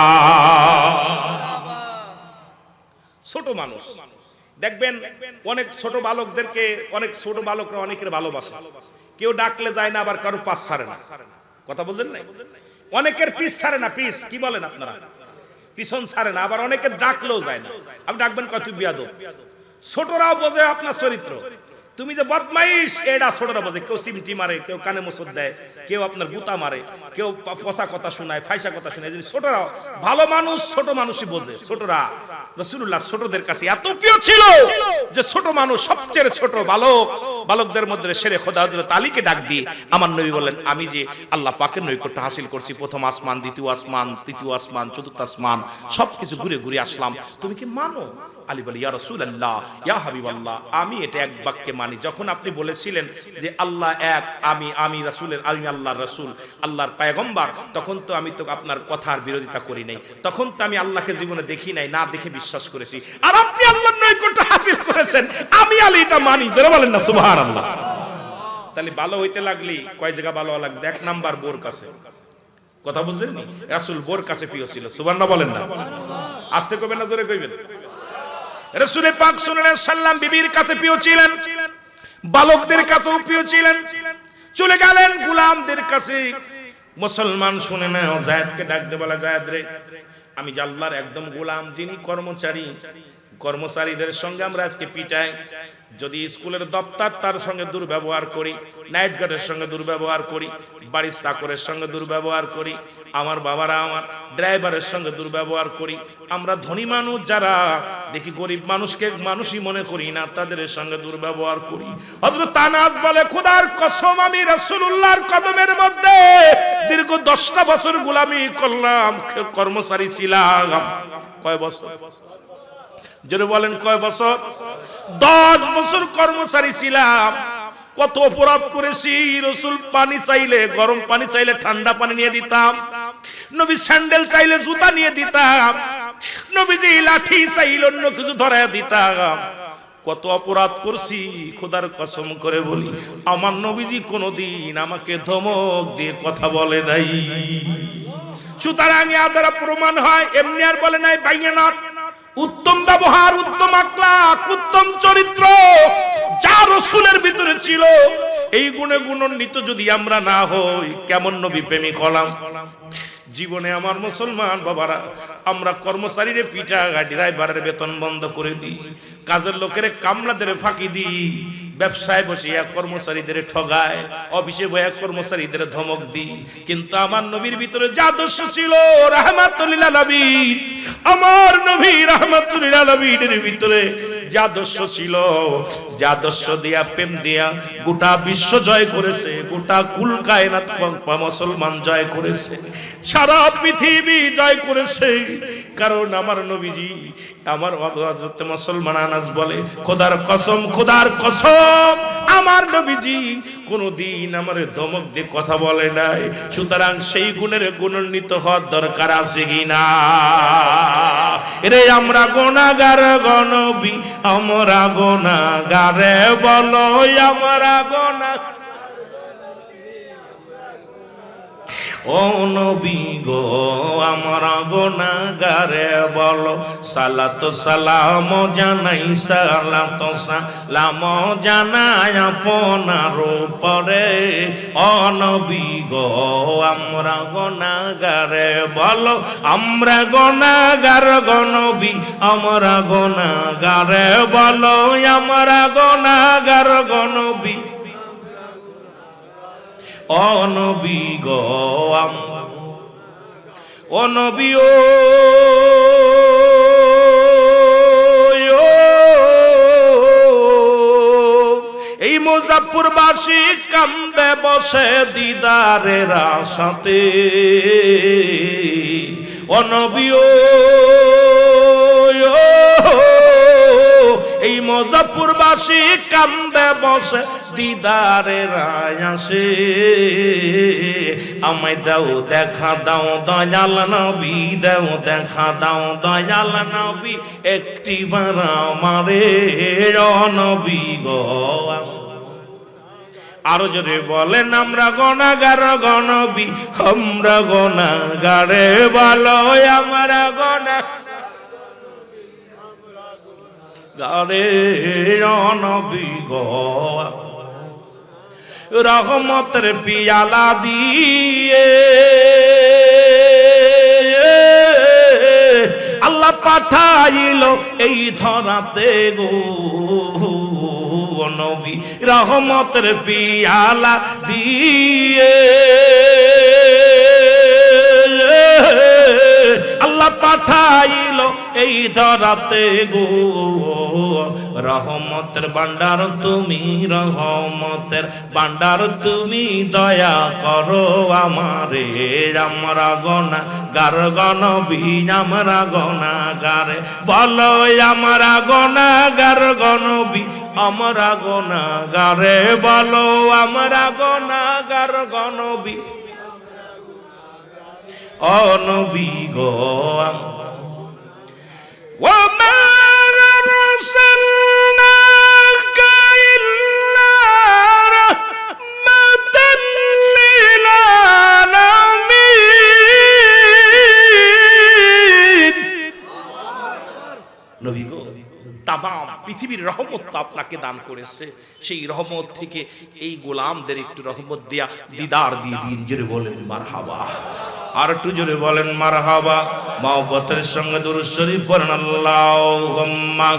ছোট মানুষ, দেখবেন অনেক ছোট বালকদেরকে, অনেক ছোট বালকরা অনেকের ভালোবাসে, কেউ ডাকলে যায় না, আবার কারো পাশ ছাড়ে না। কথা বুঝেন নাই? অনেকের পিছ ছাড়ে না, পিছ কি বলেন আপনারা, পিছন ছাড়ে না, আবার অনেকের ডাকলেও যায় না। আপনি ডাকবেন কত বিয়াদব, ছোটরাও বোঝে আপনার চরিত্র, তুমি যে বদমাইশ এটা ছোটরা বোঝে। কেউ সিমটি মারে, কেউ কানে মুসর দেয়, কেউ আপনার গুতা মারে, কেউ পচা কথা শোনায়, ফাইসা কথা শোনায়। ছোটরা ভালো মানুষ, ছোট মানুষই বোঝে। ছোটরা রাসূলুল্লাহ ছোটদের কাছে এত প্রিয় ছিল যে ছোট মানুষ সবচেয়ে ছোট বালক, বালকদের মধ্যে শেরে খোদা হযরত আলীকে ডাক দিয়ে আমার নবী বলেন, আমি যে আল্লাহ পাকের নৈকট্য হাসিল করছি, প্রথম আসমান, দ্বিতীয় আসমান, তৃতীয় আসমান, চতুর্থ আসমান, সবকিছু ঘুরে ঘুরে আসলাম, তুমি কি মানো? আলী বলে, ইয়া রাসূলুল্লাহ, ইয়া হাবিবাল্লাহ, আমি এটা এক বাক্যে মানি। যখন আপনি বলেছিলেন যে আল্লাহ এক, আমি রাসূলের, আমি আল্লাহর রাসূল, আল্লাহর পয়গম্বর, তখন তো আমি তো আপনার কথার বিরোধিতা করি নাই, তখন তো আমি আল্লাহকে জীবনে দেখি নাই, না দেখে বিশ্বাস করেছি। আর আপনি আল্লাহর নৈকট্য হাসিল করেছেন, আমি আলী এটা মানি। যারা বলেন না সুবহানাল্লাহ। তাহলে ভালো হইতে লাগলি কয় জায়গা ভালো লাগবে? এক নাম্বার বোর কাছে। কথা বুঝছেন? রাসূল বোর কাছে প্রিয় ছিল। সুবহানাল্লাহ বলেন না? আস্তে কইবেন না জোরে কইবেন? রাসূল পাক সাল্লাল্লাহু আলাইহি সাল্লাম বিবির কাছে প্রিয় ছিলেন, বালকদের কাছেও প্রিয় ছিলেন। চলে গেলেন গোলামদের কাছে। মুসলমান শুনে না, যায়েদকে ডাক দে, বলা, যায়েদ রে, আমি যে আল্লাহর একদম গোলাম, যিনি কর্মচারী, কর্মচারীদের সঙ্গে আমরা আজকে পিটাই, যদি স্কুলের দপ্তর তার সঙ্গে দুর্ব্যবহার করি, নাইট গার্ডের সঙ্গে দুর্ব্যবহার করি, বাড়ির চাকরের সঙ্গে দুর্ব্যবহার করি, আমার বাবারা আমার ড্রাইভারের সঙ্গে দুর্ব্যবহার করি, আমরা ধনী মানুষ যারা দেখি গরিব মানুষকে মানুষই মনে করি না, তাদের সঙ্গে দুর্ব্যবহার করি। হযরত আনাস বলে, খোদার কসম, আমি রাসূলুল্লাহর কদমের মধ্যে দীর্ঘ 10টা বছর গোলামি করলাম, কর্মচারী ছিলাম। কয় বছর? যারা বলেন কয় বছর? 10 বছর কর্মচারী ছিলাম। কত অপরাধ করেছি। রাসূল পানি চাইলে, গরম পানি চাইলে ঠান্ডা পানি নিয়ে দিতাম, নবী স্যান্ডেল চাইলে জুতা নিয়ে দিতাম, নবীজি লাঠি চাইলে অন্য কিছু ধরায় দিতাম। কত অপরাধ করছি, খোদার কসম করে বলি, আমার নবীজি কোনোদিন আমাকে ধমক দিয়ে কথা বলে নাই। সুতরাং এর দ্বারা প্রমাণ হয়, এমনি আর বলে নাই বাইরে না, উত্তম ব্যবহার, উত্তম আখলাক, উত্তম চরিত্র যা রাসূলের ভিতরে ছিল, এই গুণে গুণান্বিত যদি আমরা না হই, কেমন নবী প্রেমিক হলাম? জীবনে আমার মুসলমান বাবারা, আমরা কর্মচারীরে পিটা, ড্রাইভারের বেতন বন্ধ করে দিই, কাজের লোকের কামলাদের ফাঁকি দিই, ব্যবসায় বসিয়া কর্মচারীদের ঠগায়, অফিসে বসে কর্মচারীদের ধমক দিই। কিন্তু আমার নবীর ভিতরে যে আদর্শ ছিল, রাহমাতুল লিল আলামিন, আমার নবী রাহমাতুল লিল আলামিনের ভিতরে যে আদর্শ ছিল, যে আদর্শ দিয়া, প্রেম দিয়া গোটা বিশ্ব জয় করেছে, গোটা কুল কায়নাত মুসলমান জয় করেছে, সারা পৃথিবী জয় করেছে। কারণ আমার নবীজি, আমার হযরত মুসলমান আনাস বলে, খোদার কসম, খোদার কসম, আমার নবীজি কোনদিন আমার ধমক দিয়ে কথা বলে নাই। সুতরাং সেই গুণের গুণান্বিত হওয়ার দরকার আছে কিনা? রে আমরা গুনাহগার গনবী, আমরা গুনাহগারে বলো, আমরা গুনাহ, ও নবী গো আমরা গুনাহগারে বলো, সালাত সালাম জানাই, সালাত সালাম জানাই আপনার উপরে, ও নবী গো আমরা গুনাহগারে বলো, আমরা গুনাহগার গো নবী, আমরা গুনাহগারে বলো, আমরা গুনাহগার গো নবী, ও নবী গো, ও নবী, ও এই মুজাফফরবাসী কান্দে বসে দিদারের আশাতে, ও নবী, ও এই মুজাফফরবাসী কান্দে বসে দিদারের আশে, আমায় দাও দেখা দাও দয়াল নবী, দাও দেখা দাও দয়াল নবী, একটিবার আমারে, ও নবী গো। আরো জোরে বলেন, আমরা গুনাহগার গো নবী, আমরা গুনাহগারে বলো, আমরা গুনাহ, গারে নবী গো রহমতের পিয়ালা দিয়ে আল্লাহ পাঠাইল এই ধরাতে গো নবী রহমতের পিয়ালা দিয়ে আল্লাহ পাঠাইল এই ধরাতে গো রহমতের ভান্ডার তুমি রহমতের ভান্ডার তুমি দয়া করো আমারে আমরা গুনাহগার নবী আমরা গুনাহগার বলো আমরা গুনাহগার নবী আমরা গুনাহগারে বলো আমরা গুনাহগার নবী ও নবী গো ওয়া আরসালনাকা ইল্লা রাহমাতাল লিল আলামিন নবী গো তামাম পৃথিবীর রহমত আপনাকে দান করেছে সেই রহমত থেকে এই গোলামদের একটু রহমত দিয়া দিদার দিয়ে দিন জোরে বলেন মারহাবা আর একটু জোরে বলেন মারহাবা মহব্বতের সঙ্গে দুরূদ শরীফ পড়েন আল্লাহুম্মা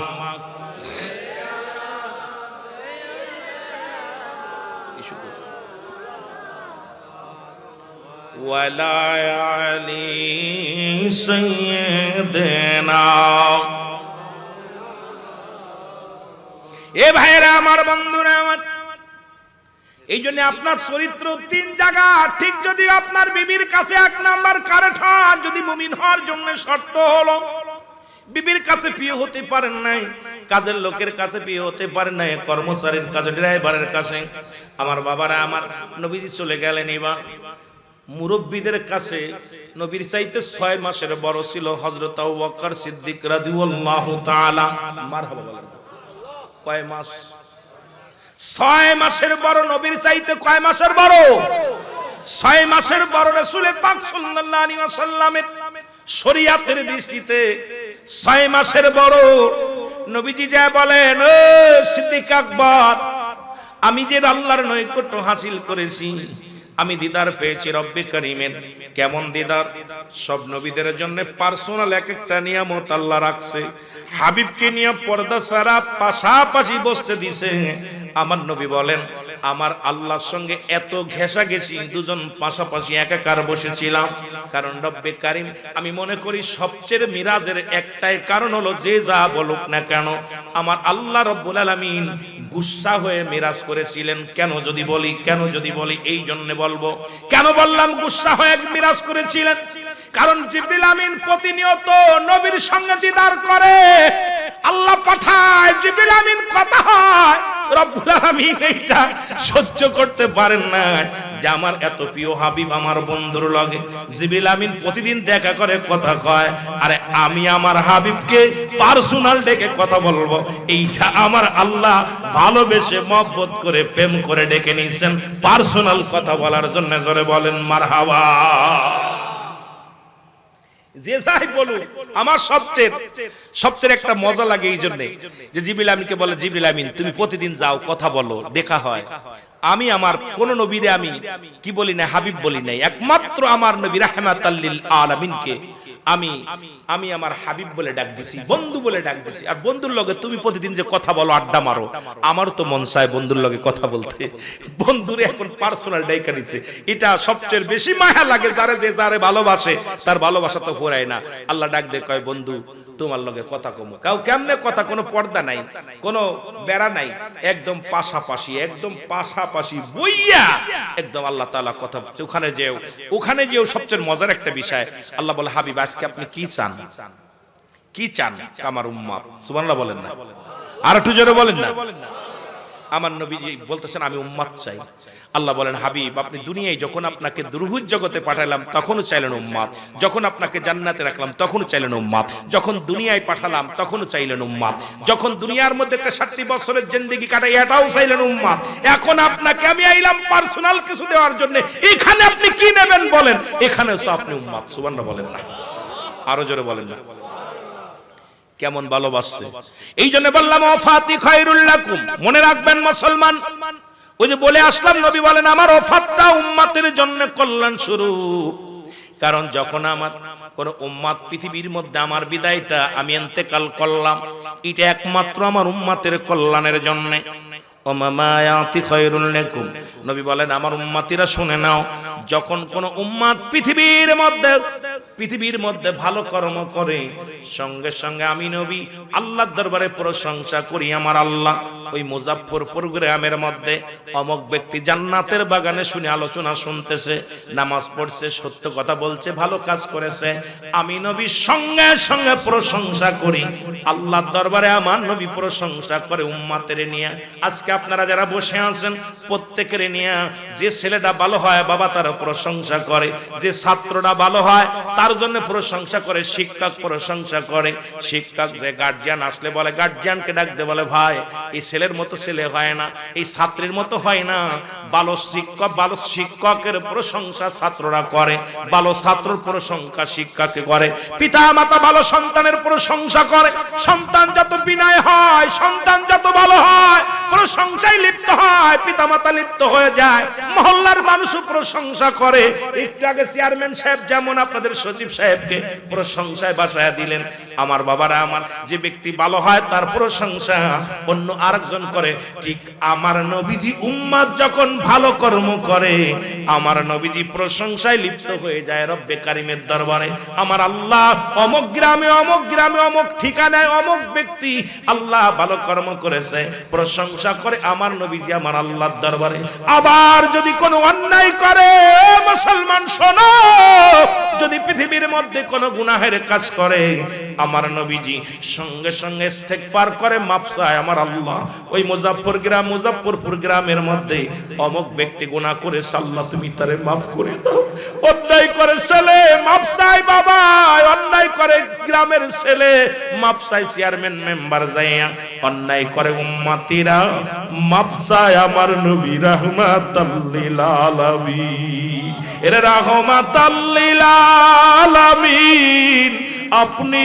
ওয়ালা আলি সাইয়্যিদিনা এ ভাইরা আমার বন্ধুরা আমার এই জন্য আপনার চরিত্র তিন জায়গা ঠিক যদি আপনার বিবির কাছে এক নাম্বার কারেক্ট হন যদি মুমিন হওয়ার জন্য শর্ত হলো বিবির কাছে প্রিয় হতে পারেন নাই কাজের লোকের কাছে প্রিয় হতে পারেন নাই কর্মচারীর কাছে ড্রাইভারের কাছে আমার বাবারা আমার নবীজি চলে গেলেন এবার মুরব্বীদের কাছে নবীর চাইতে 6 মাসের বড় ছিল হযরত আবু বকর সিদ্দিক রাদিয়াল্লাহু তাআলা মারহাবা বলেন কয় মাস 6 মাসের বড় নবীর চাইতে কয় মাসের বড় 6 মাসের বড় রাসূল পাক সাল্লাল্লাহু আলাইহি ওয়াসাল্লামের শরীয়তের দৃষ্টিতে 6 মাসের বড় নবীজি যা বলেন ও সিদ্দিক আকবর আমি যে আল্লাহর নৈকট্য হাসিল করেছি আমি দিদার পেয়েছি রব্বে কারীমের কেমন দিদার সব নবীদের জন্য পার্সোনাল এক একটা নিয়ামত আল্লাহ রাখছে হাবিবকে নিয়ে পর্দা ছাড়া পাশাপাশি বসতে দিয়েছে আমার নবী বলেন আমার আল্লাহর সঙ্গে এত ঘেঁষাঘেঁষি দুজন পাশাপাশি একাকার বসেছিলাম কারণ রব্বে কারীম আমি মনে করি সবচেয়ে মিরাজের একটাই কারণ হলো যে যা বলুক না কেন আমার আল্লাহ রব্বুল আলামিন গুসা হয়ে মিরাজ করেছিলেন কেন যদি বলি এই জন্য বলবো কেন বললাম গুসা হয়ে মিরাজ করেছিলেন কারণ জিবরিল আমিন প্রতিনিয়ত নবীর সঙ্গে দিদার করে আল্লাহ পাঠায় জিবরিল আমিন কথা হয় রব্বুল আলামিন এইটা সহ্য করতে পারেন না যে আমার এত প্রিয় হাবিব আমার বন্ধুর লগে জিবরিল আমিন প্রতিদিন দেখা করে কথা কয় আরে আমি আমার হাবিবকে পার্সোনাল ডেকে কথা বলবো এইটা আমার আল্লাহ ভালোবেসে মহব্বত করে প্রেম করে ডেকে নিয়েছেন পার্সোনাল কথা বলার জন্য জোরে বলেন মারহাবা যে যাই বলুক আমার সবচেয়ে একটা মজা লাগে এই জন্য যে জিবরিল আমিনকে বলে জিবরিল আমিন তুমি প্রতিদিন যাও কথা বলো দেখা হয় আমি আমার কোন নবীরে আমি কি বলি না হাবিব বলি নাই একমাত্র আমার নবী রাহমাতাল লিল আলামিনকে আমি আমার হাবিব বলে ডাক দিছি বন্ধু বলে ডাক দিছি আর বন্ধুর লগে তুমি প্রতিদিন যে কথা বলো আড্ডা মারো আমার তো মন চায় বন্ধুর লগে কথা বলতে বন্ধুরে এখন পার্সোনাল ডাইকা নিছে এটা সবচেয়ে বেশি মায়া লাগে যারে ভালোবাসে তার ভালোবাসা তো ফুরায় না আল্লাহ ডাক দে কয় বন্ধু তোমার লগে কথা কমো কাউ কেমনে কথা কোনো পর্দা নাই কোনো বেড়া নাই একদম পাশাপাশি বইয়া একদম আল্লাহ তাআলা কথা ওখানে যেও সবচেয়ে মজার একটা বিষয় আল্লাহ বলে হাবিব আজকে আপনি কি চান আমার উম্মত সুবহানাল্লাহ বলেন না আর একটু জোরে বলেন না আমার নবীজি বলতেছেন আমি উম্মত চাই আল্লাহ বলেন হাবিব আপনি দুনিয়ায় যখন আপনাকে দুরুহুজ জগতে পাঠালাম তখনও চাইলেন উম্মত যখন আপনাকে জান্নাতে রাখলাম তখনও চাইলেন উম্মত যখন দুনিয়ায় পাঠালাম তখনও চাইলেন উম্মত যখন দুনিয়ার মধ্যে 60 বছরের জিন্দেগি কাটাই এটাও চাইলেন উম্মত এখন আপনাকে আমি আইলাম পার্সোনাল কিছু দেওয়ার জন্য এখানে আপনি কি নেবেন বলেন এখানেও আপনি উম্মত সুবহানাল্লাহ বলেন না আরো জোরে বলেন না কেমন ভালোবাসছে। এই জন্য বললাম ওয়াফাতি খায়রুল লাকুম, মনে রাখবেন মুসলমান। ওই যে বলে আসলাম, নবী বলেন আমার ওয়াফাতটা উম্মতের জন্য কল্যাণ স্বরূপ। কারণ যখন আমার কোন উম্মত পৃথিবীর মধ্যে আমার বিদায়টা আমি ইন্তেকাল করলাম, এটা একমাত্র আমার উম্মতের কল্যাণের জন্য। নবী বলেন আমার উম্মতিরা শুনে নাও, যখন কোন উম্মত পৃথিবীর মধ্যে ভালো কর্ম করে, সঙ্গে সঙ্গে আমি নবী আল্লাহর দরবারে প্রশংসা করি। আমার আল্লাহ ওই মুজাফফরপুর গ্রামের মধ্যে অমুক ব্যক্তি জান্নাতের বাগানে শুনে আলোচনা শুনতেছে, নামাজ পড়ছে, সত্য কথা বলছে, ভালো কাজ করেছে, আমি নবী সঙ্গে সঙ্গে প্রশংসা করি। আল্লাহর দরবারে আমার নবী প্রশংসা করে উম্মতের নিয়ে। আজকে আপনারা যারা বসে আছেন প্রত্যেকের নিয়ে, যে ছেলেটা ভালো হয় বাবা তার প্রশংসা করে, যে ছাত্রটা ভালো হয় তার জন্য প্রশংসা করে, শিক্ষক প্রশংসা করে। শিক্ষক যে গার্জিয়ান আসলে বলে, গার্জিয়ানকে ডাকতে বলে ভাই এই ছেলের মতো ছেলে হয় না, এই ছাত্রের মতো হয় না। ভালো শিক্ষকের প্রশংসা ছাত্ররা করে, ভালো ছাত্রর প্রশংসা শিক্ষককে করে, পিতা মাতা ভালো সন্তানের প্রশংসা করে। সন্তান যত বিনয় হয়, সন্তান যত ভালো হয়, প্রশংসায় লিপ্ত হয়, পিতা মাতা লিপ্ত হয়ে যায়, মহল্লার মানুষও প্রশংসা করে। একটু আগে চেয়ারম্যান সাহেব যেমন আপনাদের সচিব সাহেবকে প্রশংসায় বাসায় দিলেন, আমার বাবারা আমার যে ব্যক্তি ভালো হয় তার প্রশংসা অন্য আরেকজন করে। ঠিক আমার নবীজি উম্মত যখন ভালো কর্ম করে, আমার নবীজি প্রশংসায় লিপ্ত হয়ে যায় রব্বে কারিমের দরবারে। আমার আল্লাহ অমুক গ্রামে অমুক ঠিকানায় অমুক ব্যক্তি আল্লাহ ভালো কর্ম করেছে, প্রশংসা করে আমার নবীজি আমার আল্লাহর দরবারে। আবার যদি কোনো অন্যায় করে, মুসলমান শোনো, যদি পৃথিবীর মধ্যে কোনো গুনাহের কাজ করে, আমার নবীজি সঙ্গে সঙ্গে ইস্তেগফার করে, মাফ চায় আমার আল্লাহ। ওই মুজাফফরপুর গ্রামের মধ্যে অমুক ব্যক্তি গুনাহ করেছে, আল্লাহ তুমি তারে মাফ করে দাও। অন্যায় করে ছেলে মাফ চায় বাবা, অন্যায় করে গ্রামের ছেলে মাফ চায় চেয়ারম্যান মেম্বার যাইয়া, অন্যায় করে উম্মতিরা মাফ চায় আমার নবী রাহমাতাল লিল আলামিন। এর রাহমাতাল লিল আলামিন, আপনি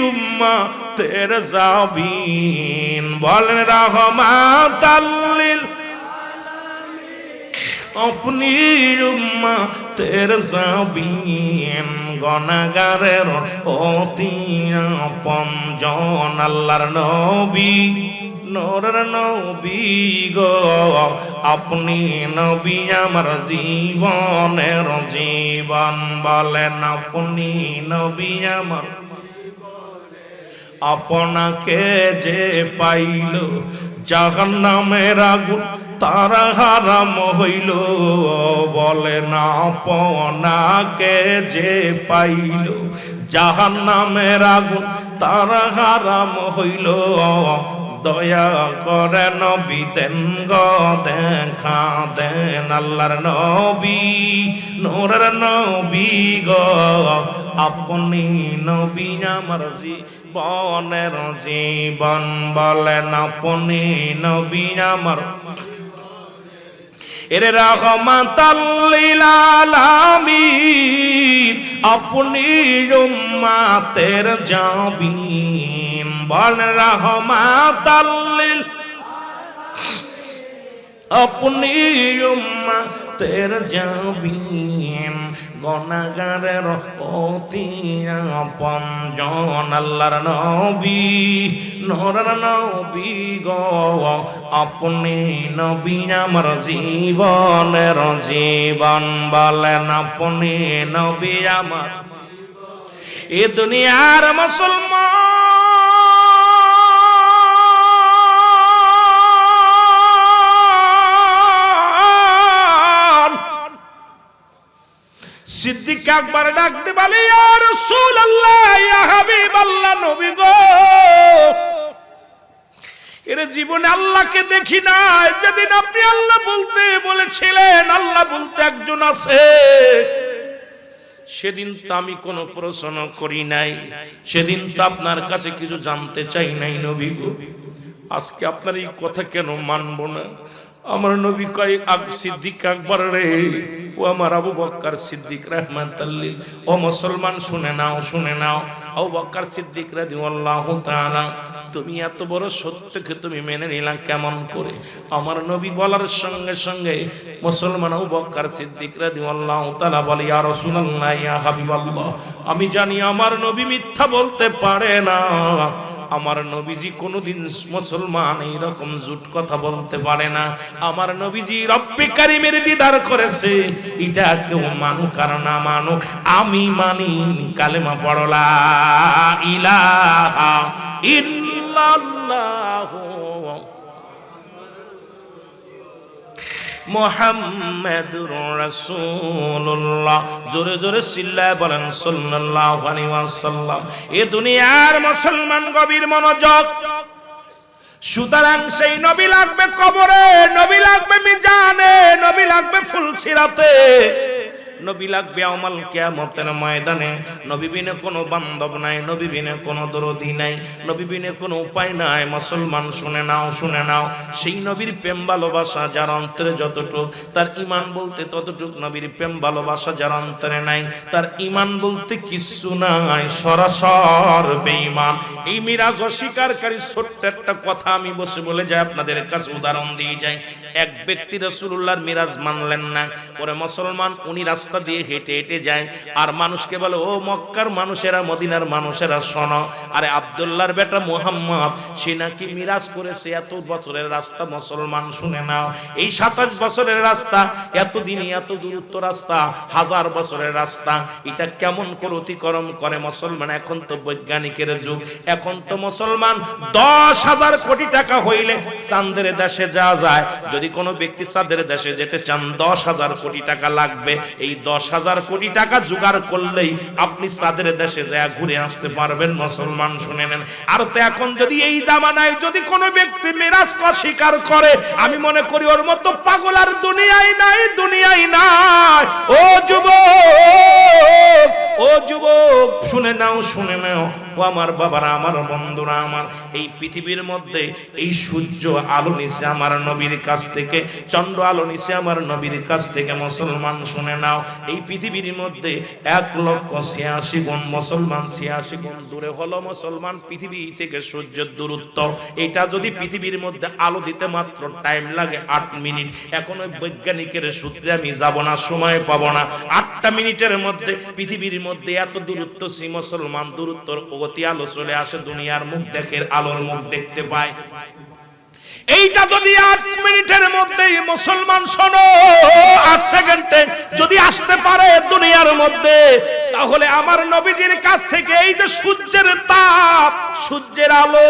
উম্মতের জাবিন, বলেন রাহমাতাল লিল আপনি উম্মতের জাবিন, গুনাহগারের অতি আপনজন আল্লাহর নবী, নূরের নবী গো, আপনি নবী আমার জীবনের জীবন, বলেন আপনি নবী আমার। আপনাকে যে পাইল জাহান্নামের আগুন তার হারাম হইল, বলেন আপনাকে যে পাইল জাহান্নামের আগুন তার হারাম হইল। দয়া করে নবী দেন গো দেখা দেন, আল্লাহর নবী নূরের নবী গো, আপনি নবী আমার জীবনের জীবন, বলেন আপনি নবী আমার। এর রাহমাতাল লিল আলামিন, আপনি উম্মতের জাবিন, বলেন রাহমাতাল লিল, আপনি উম্মতের জাবিন, গুনাহগারের অতি আপনজন আল্লাহর নবী, নূরের নবী গো, আপনি নবী আমার জীবনের জীবন, বলেন আপনি নবী আমার। এ দুনিয়ার মুসলমান সিদ্দিক আকবর ডাকতে বলে, ইয়া রাসূলুল্লাহ, ইয়া হাবিবাল্লাহ, নবী গো, এর জীবনে আল্লাহকে দেখি নাই। যেদিন আপনি আল্লাহ বলতে বলেছিলেন, আল্লাহ বলতে একজন আছে, সেদিন তো আমি কোনো প্রশ্ন করি নাই, সেদিন তো আপনার কাছে কিছু জানতে চাই নাই নবী গো। আজকে আপনার এই কথা কেন মানব না? আমার নবী কয় সিদ্দিক আকবর রে, ও আমার আবু বকর সিদ্দিক রাহমাতুল্লিল, ও মুসলমান শুনে নাও, শুনে নাও। আবু বকর সিদ্দিক রাদিয়াল্লাহু তাআলা, তুমি এত বড় সত্যকে তুমি মেনে নিলা কেমন করে? আমার নবী বলার সঙ্গে সঙ্গে মুসলমান আবু বকর সিদ্দিক রাদিয়াল্লাহু তাআলা বলে, ইয়া রাসূলুল্লাহ, ইয়া হাবিবাল্লাহ, আমি জানি আমার নবী মিথ্যা বলতে পারে না। আমার নবীজি কোনোদিন মুসলমান এইরকম জুট কথা বলতে পারে না। আমার নবীজি রব্বে কারীমের দিদার করেছে, এটা কেউ মানুক আর না মানুক, আমি মানি। কালেমা পড়ো লা ইলাহা ইল্লাল্লাহ মুহাম্মাদুর রাসূলুল্লাহ। জোরে জোরে চিল্লায় বলেন সাল্লাল্লাহু আলাইহি ওয়াসাল্লাম। এ দুনিয়ার মুসলমান গভীর মনোযোগ। সুতরাং সেই নবী লাগবে কবরে, নবী লাগবে মিজানে, নবী লাগবে ফুলসিরাতে, নবী লাগবে আমাল কিয়ামতের ময়দানে। নবী বিনে কোনো বান্ধব নাই, নবী বিনে কোনো দরদি নাই, নবী বিনে কোনো উপায় নাই। মুসলমান শুনে নাও, শুনে নাও, সেই নবীর প্রেম ভালোবাসা যার অন্তরে যতটুক, তার ঈমান বলতে ততটুক। নবীর প্রেম ভালোবাসা যার অন্তরে নাই, তার ঈমান বলতে কিচ্ছু নাই, সরাসর বেঈমান। এই মিরাজ অস্বীকারী ছোট্ট একটা কথা আমি বসে বলে যাই, আপনাদের কাছে উদাহরণ দিয়ে যাই। এক ব্যক্তি রাসূলুল্লাহর মিরাজ মানলেন না, পরে মুসলমান উনি রাস্তা দিয়ে হেঁটে হেঁটে যায় আর মানুষকে বলে, ও মক্কার মানুষেরা, মদিনার মানুষেরা শোনো, আরে আব্দুল্লাহর বেটা মুহাম্মদ সে নাকি মিরাজ করেছে। এত বছরের রাস্তা মুসলমান শুনে নাও, এই 27 বছরের রাস্তা, এতদিনে এত দূরত্ব রাস্তা, 1000 বছরের রাস্তা, এটা কেমন করে অতিক্রম করে মুসলমান? এখন তো বৈজ্ঞানিকের যুগ, এখন তো মুসলমান 10,000 কোটি টাকা হইলে চাঁদের দেশে যাওয়া যায়। যদি কোনো ব্যক্তি চাঁদের দেশে যেতে চান 10,000 কোটি টাকা লাগবে। এই 10,000 কোটি টাকা জোগাড় করলেই আপনি চাঁদের দেশে যায় ঘুরে আসতে পারবেন। মুসলমান শুনে নেন। আর তো এখন যদি এই জামানায় যদি কোনো ব্যক্তি মিরাজ অস্বীকার করে, আমি মনে করি ওর মতো পাগল আর দুনিয়ায় নাই, দুনিয়ায় নাই। ও যুবক, ও যুবক, শুনে নাও, শুনে নাও, ও আমার বাবারা, আমার বন্ধুরা, আমার এই পৃথিবীর মধ্যে এই সূর্য আলো নিছে আমার নবীর কাছ থেকে, চন্দ্র আলো নিছে আমার নবীর কাছ থেকে। মুসলমান শুনে নাও, এই পৃথিবীর মধ্যে 1,86,000 গুণ মুসলমান, 86 গুণ দূরে হলো মুসলমান পৃথিবী থেকে সূর্যের দূরত্ব। এটা যদি পৃথিবীর মধ্যে আলো দিতে মাত্র টাইম লাগে 8 মিনিট। এখন ওই বৈজ্ঞানিকের সূত্রে আমি যাব না, সময় পাবো না। 8টা মিনিটের মধ্যে পৃথিবীর মধ্যে এত দূরত্ব, সে মুসলমান দূরত্বর অতি আলো চলে আসে, দুনিয়ার মুখ দেখে আলোর মুখ দেখতে পায়। এইটা যদি 8 মিনিটের মধ্যেই মুসলমান শোনো 8 সেকেন্ডে যদি আসতে পারে দুনিয়ার মধ্যে, তাহলে আমার নবীজির কাছ থেকে এই যে সূর্যের তাপ, সূর্যের আলো,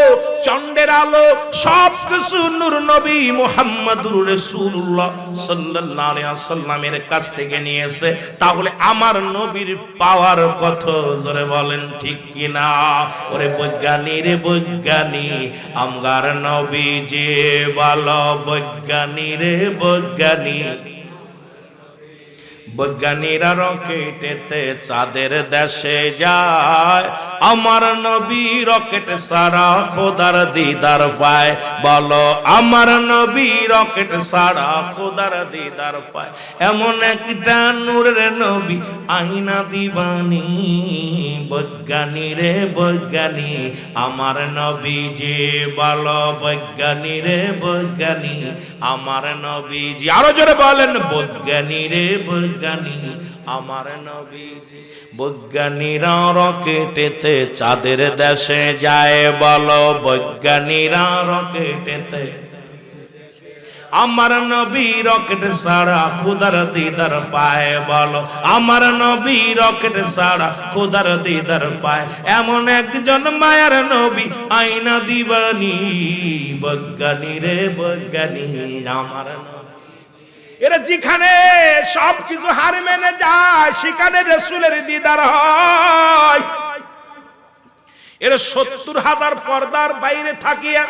চন্দ্রের আলো, সবকিছু নূর নবী মুহাম্মদুর রাসূলুল্লাহ সাল্লাল্লাহু আলাইহি ওয়াসাল্লামের কাছ থেকে নিয়েছে। তাহলে আমার নবীর পাওয়ার কত, জোরে বলেন ঠিক কিনা? ওরে বৈজ্ঞানী রে বৈজ্ঞানী, আমার নবীজি ভালো বৈজ্ঞানী রে বৈজ্ঞানী। বৈজ্ঞানীরা রকেটেতে চাঁদের দেশে যায়, আমার নবী রকেট সারা খোদার দিদার পায়। বলো আমার নবী রকেট সারা খোদার দিদার পায়। এমন একটা নূরের নবী আইনা দিবানি, বৈজ্ঞানী রে বৈজ্ঞানী, আমার নবী যে বলো বৈজ্ঞানী রে বৈজ্ঞানী, আমার নবীজি। আরো জোরে বলেন, বৈজ্ঞানী রে বৈজ্ঞানী, আমার নবীজি। বৈজ্ঞানীরা রকেটেতে চাঁদের দেশে যায়, বলো বৈজ্ঞানীরা রকেটেতে। আমার নবী রকেট সারা খোদার দিদার পায়, বলো আমার নবী রকেট সারা খোদার দিদার পায়। এমন একজন মায়ার নবী আইনা দিবানি, বৈজ্ঞানী রে বৈজ্ঞানী, আমার নবী। এরা যেখানে সবকিছু হার মেনে যায়, সেখানে রাসূলের দিদার হয়। এরা 70,000 পর্দার বাইরে থাকিয়া,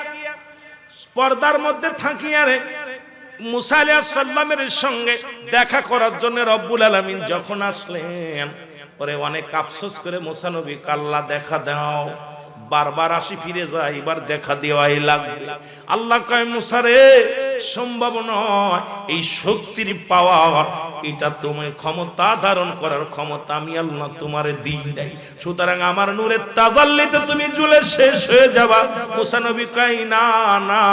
পর্দার মধ্যে থাকিয়া রে মুসা আলাইহিস সালামের সঙ্গে দেখা করার জন্য রব্বুল আলামিন যখন আসলেন, পরে অনেক আফসোস করে মুসা নবী, আল্লাহ দেখা দাও, বারবার আসি ফিরে যায়, এবার দেখা দেওয়াই লাগবে। আল্লাহ কয়, মুসা রে সম্ভব নয়। এই শক্তির পাওয়ার, এটা তোমার ক্ষমতা ধারণ করার ক্ষমতা আমি আল্লাহ তোমারে দিই নাই। সুতরাং আমার নূরের তাজাল্লিতে তুমি জ্বলে শেষ হয়ে যাবা। মুসা নবী কয় না না,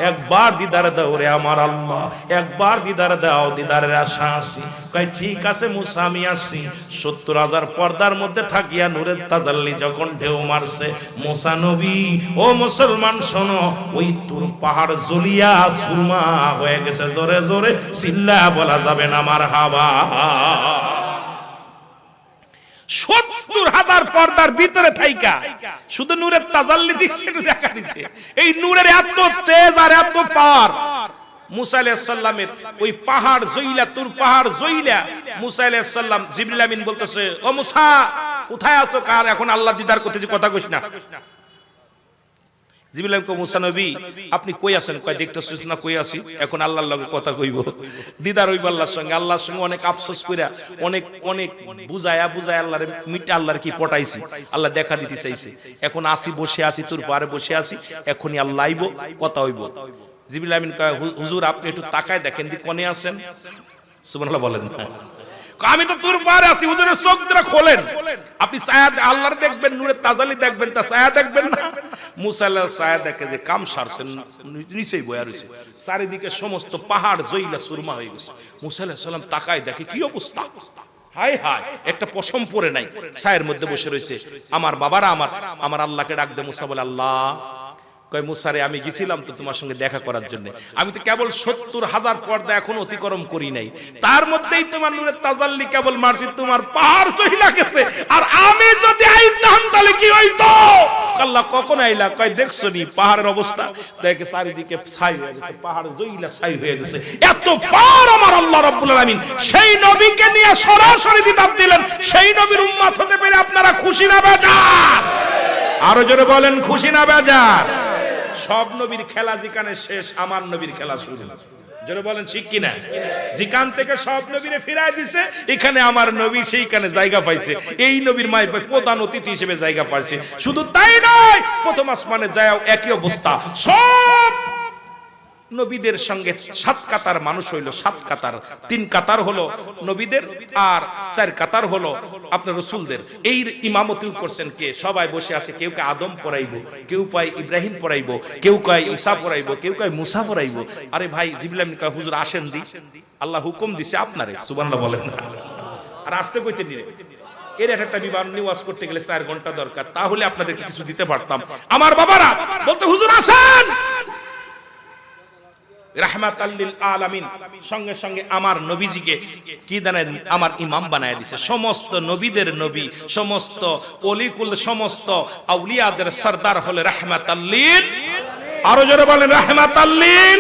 একবার দিদার দাও রে আমার আল্লাহ, একবার দিদার দাও, দিদারের আশা আছি। কয় ঠিক আছে মুসা আমি আসি। 70,000 পর্দার মধ্যে থাকিয়া নূরের তাজাল্লি যখন ঢেউ মারছে, মুসা নবী ও মুসলমান শোনো, ওই তুর পাহাড় জ্বলিয়া সুরমা হয়ে গেছে। জোরে জোরে চিল্লা বলা যাবে না মারহাবা। 70,000 পর্দার ভিতরে থাইকা শুধু নূরের তাজাল্লি দিচ্ছে, দেখা দিচ্ছে। এই নূরের এত তেজ আর এত পাওয়ার, মুসা আলাইহিস সালামের ওই পাহাড় জইলা, তুর পাহাড় জইলা, মুসা আলাইহিস সালাম জিবরিল আমিন বলতেছে, ও মুসা কোথায় আছো? কার এখন আল্লাহ দিদার করতেছি, কথা কইস না। জিবরিল আমিন কয় মুসা নবী আপনি কই আছেন? কয় দেখতেছিস না কই আছি, এখন আল্লাহর লগে কথা কইব, দিদার হইব আল্লাহর সঙ্গে। আল্লাহর সঙ্গে অনেক আফসোস কইরা অনেক অনেক বুঝায়া আল্লাহর মিটে আল্লাহর কি পটাইছি, আল্লাহ দেখা দিতে চাইছে। এখন আসি, বসে আছি, তোর পারে বসে আছি, এখনই আল্লাহ আইব, কথা হইব। জিবরিল আমিন কয় হুজুর আপনি একটু তাকায় দেখেন দি কোনে আছেন। সুবহানাল্লাহ বলেন না, আমি তো তোর পারে আছি, হুজুরের চোখ দুটো খোলেন, আপনি ছায়া আল্লাহর দেখবেন, নূরের তাজাল্লি দেখবেন, তা ছায়া দেখবেন না। মুসা আলাইহিস ছায়া দেখে যে কাম সারছেন, নিচেই বয়া রইছে, চারিদিকে সমস্ত পাহাড় জইলা সুরমা হয়ে গেছে। মুসা আলাইহিস সালাম তাকায় দেখে কি অবস্থা, হায় হায়, একটা পশম পরে নাই, ছায়ের মধ্যে বসে রয়েছে। আমার বাবারা, আমার আল্লাহকে ডাক দে। মুসা বলে আল্লাহ। কয় মুসারে আমি গেছিলাম তো তোমার সঙ্গে দেখা করার জন্য, আমি তো কেবল 70,000 পর্দা এখন অতিক্রম করি নাই, তার মধ্যেই তোমার নূরের তাজাল্লি কেবল মারছি, তোমার পাহাড় সহিলা গেছে। আর আমি যদি আইতাম তাহলে কি হইতো? আল্লাহ কখন আইলা? কয় দেখছো নি পাহাড়ের অবস্থা, দেখে চারিদিকে ছাই হয়ে গেছে, পাহাড় জইলা ছাই হয়ে গেছে। এত পার আমার আল্লাহ রাব্বুল আলামিন সেই নবীকে নিয়ে সরাসরি বিদাত দিলেন। সেই নবীর উম্মত হতে পেরে আপনারা খুশি না বেজার? আরো জোরে বলেন খুশি না বেজার? সব নবীর খেলা যেখানে শেষ, আমার নবীর খেলা শুরু। জোরে বলেন ঠিক কিনা? যেখান থেকে সব নবীরে ফিরাই দিছে, এখানে আমার নবী সেইখানে জায়গা পাইছে। এই নবীর মায় প্রধান অতিথি হিসেবে জায়গা পাইছে। শুধু তাই নয়, প্রথম আসমানে যায়ও একই অবস্থা। সব নবীদের সঙ্গে 7 কাতার মানুষ হইল, 7 কাতার, 3 কাতার হলো নবীদের আর 4 কাতার হলো আপনার রাসূলদের। এই ইমামতি করছেন কে? সবাই বসে আছে, কেউ কে আদম পড়াইবো, কেউ কয় ইব্রাহিম পড়াইবো, কেউ কয় ঈসা পড়াইবো, কেউ কয় মুসা পড়াইবো। আরে ভাই জিবরিল আমিন কয় হুজুর আসেন দি, আল্লাহ হুকুম দিছে আপনারে। সুবহানাল্লাহ বলেন না? আর আসতে কইতে নিরে এর একটা বিমান নিওয়াজ করতে গেলে 4 ঘন্টা দরকার, তাহলে আপনাদেরকে কিছু দিতে পারতাম। আমার বাবারা বলতে হুজুর আসেন, রাহমাতাল লিল আলামিন। সঙ্গে সঙ্গে আমার নবীজিকে কি জানেন, আমার ইমাম বানায় দিয়েছে। সমস্ত নবীদের নবী, সমস্ত ওলিকুল, সমস্ত আউলিয়াদের সরদার হলে রাহমাতাল লিল। আরো জোরে বলেন রাহমাতাল লিল।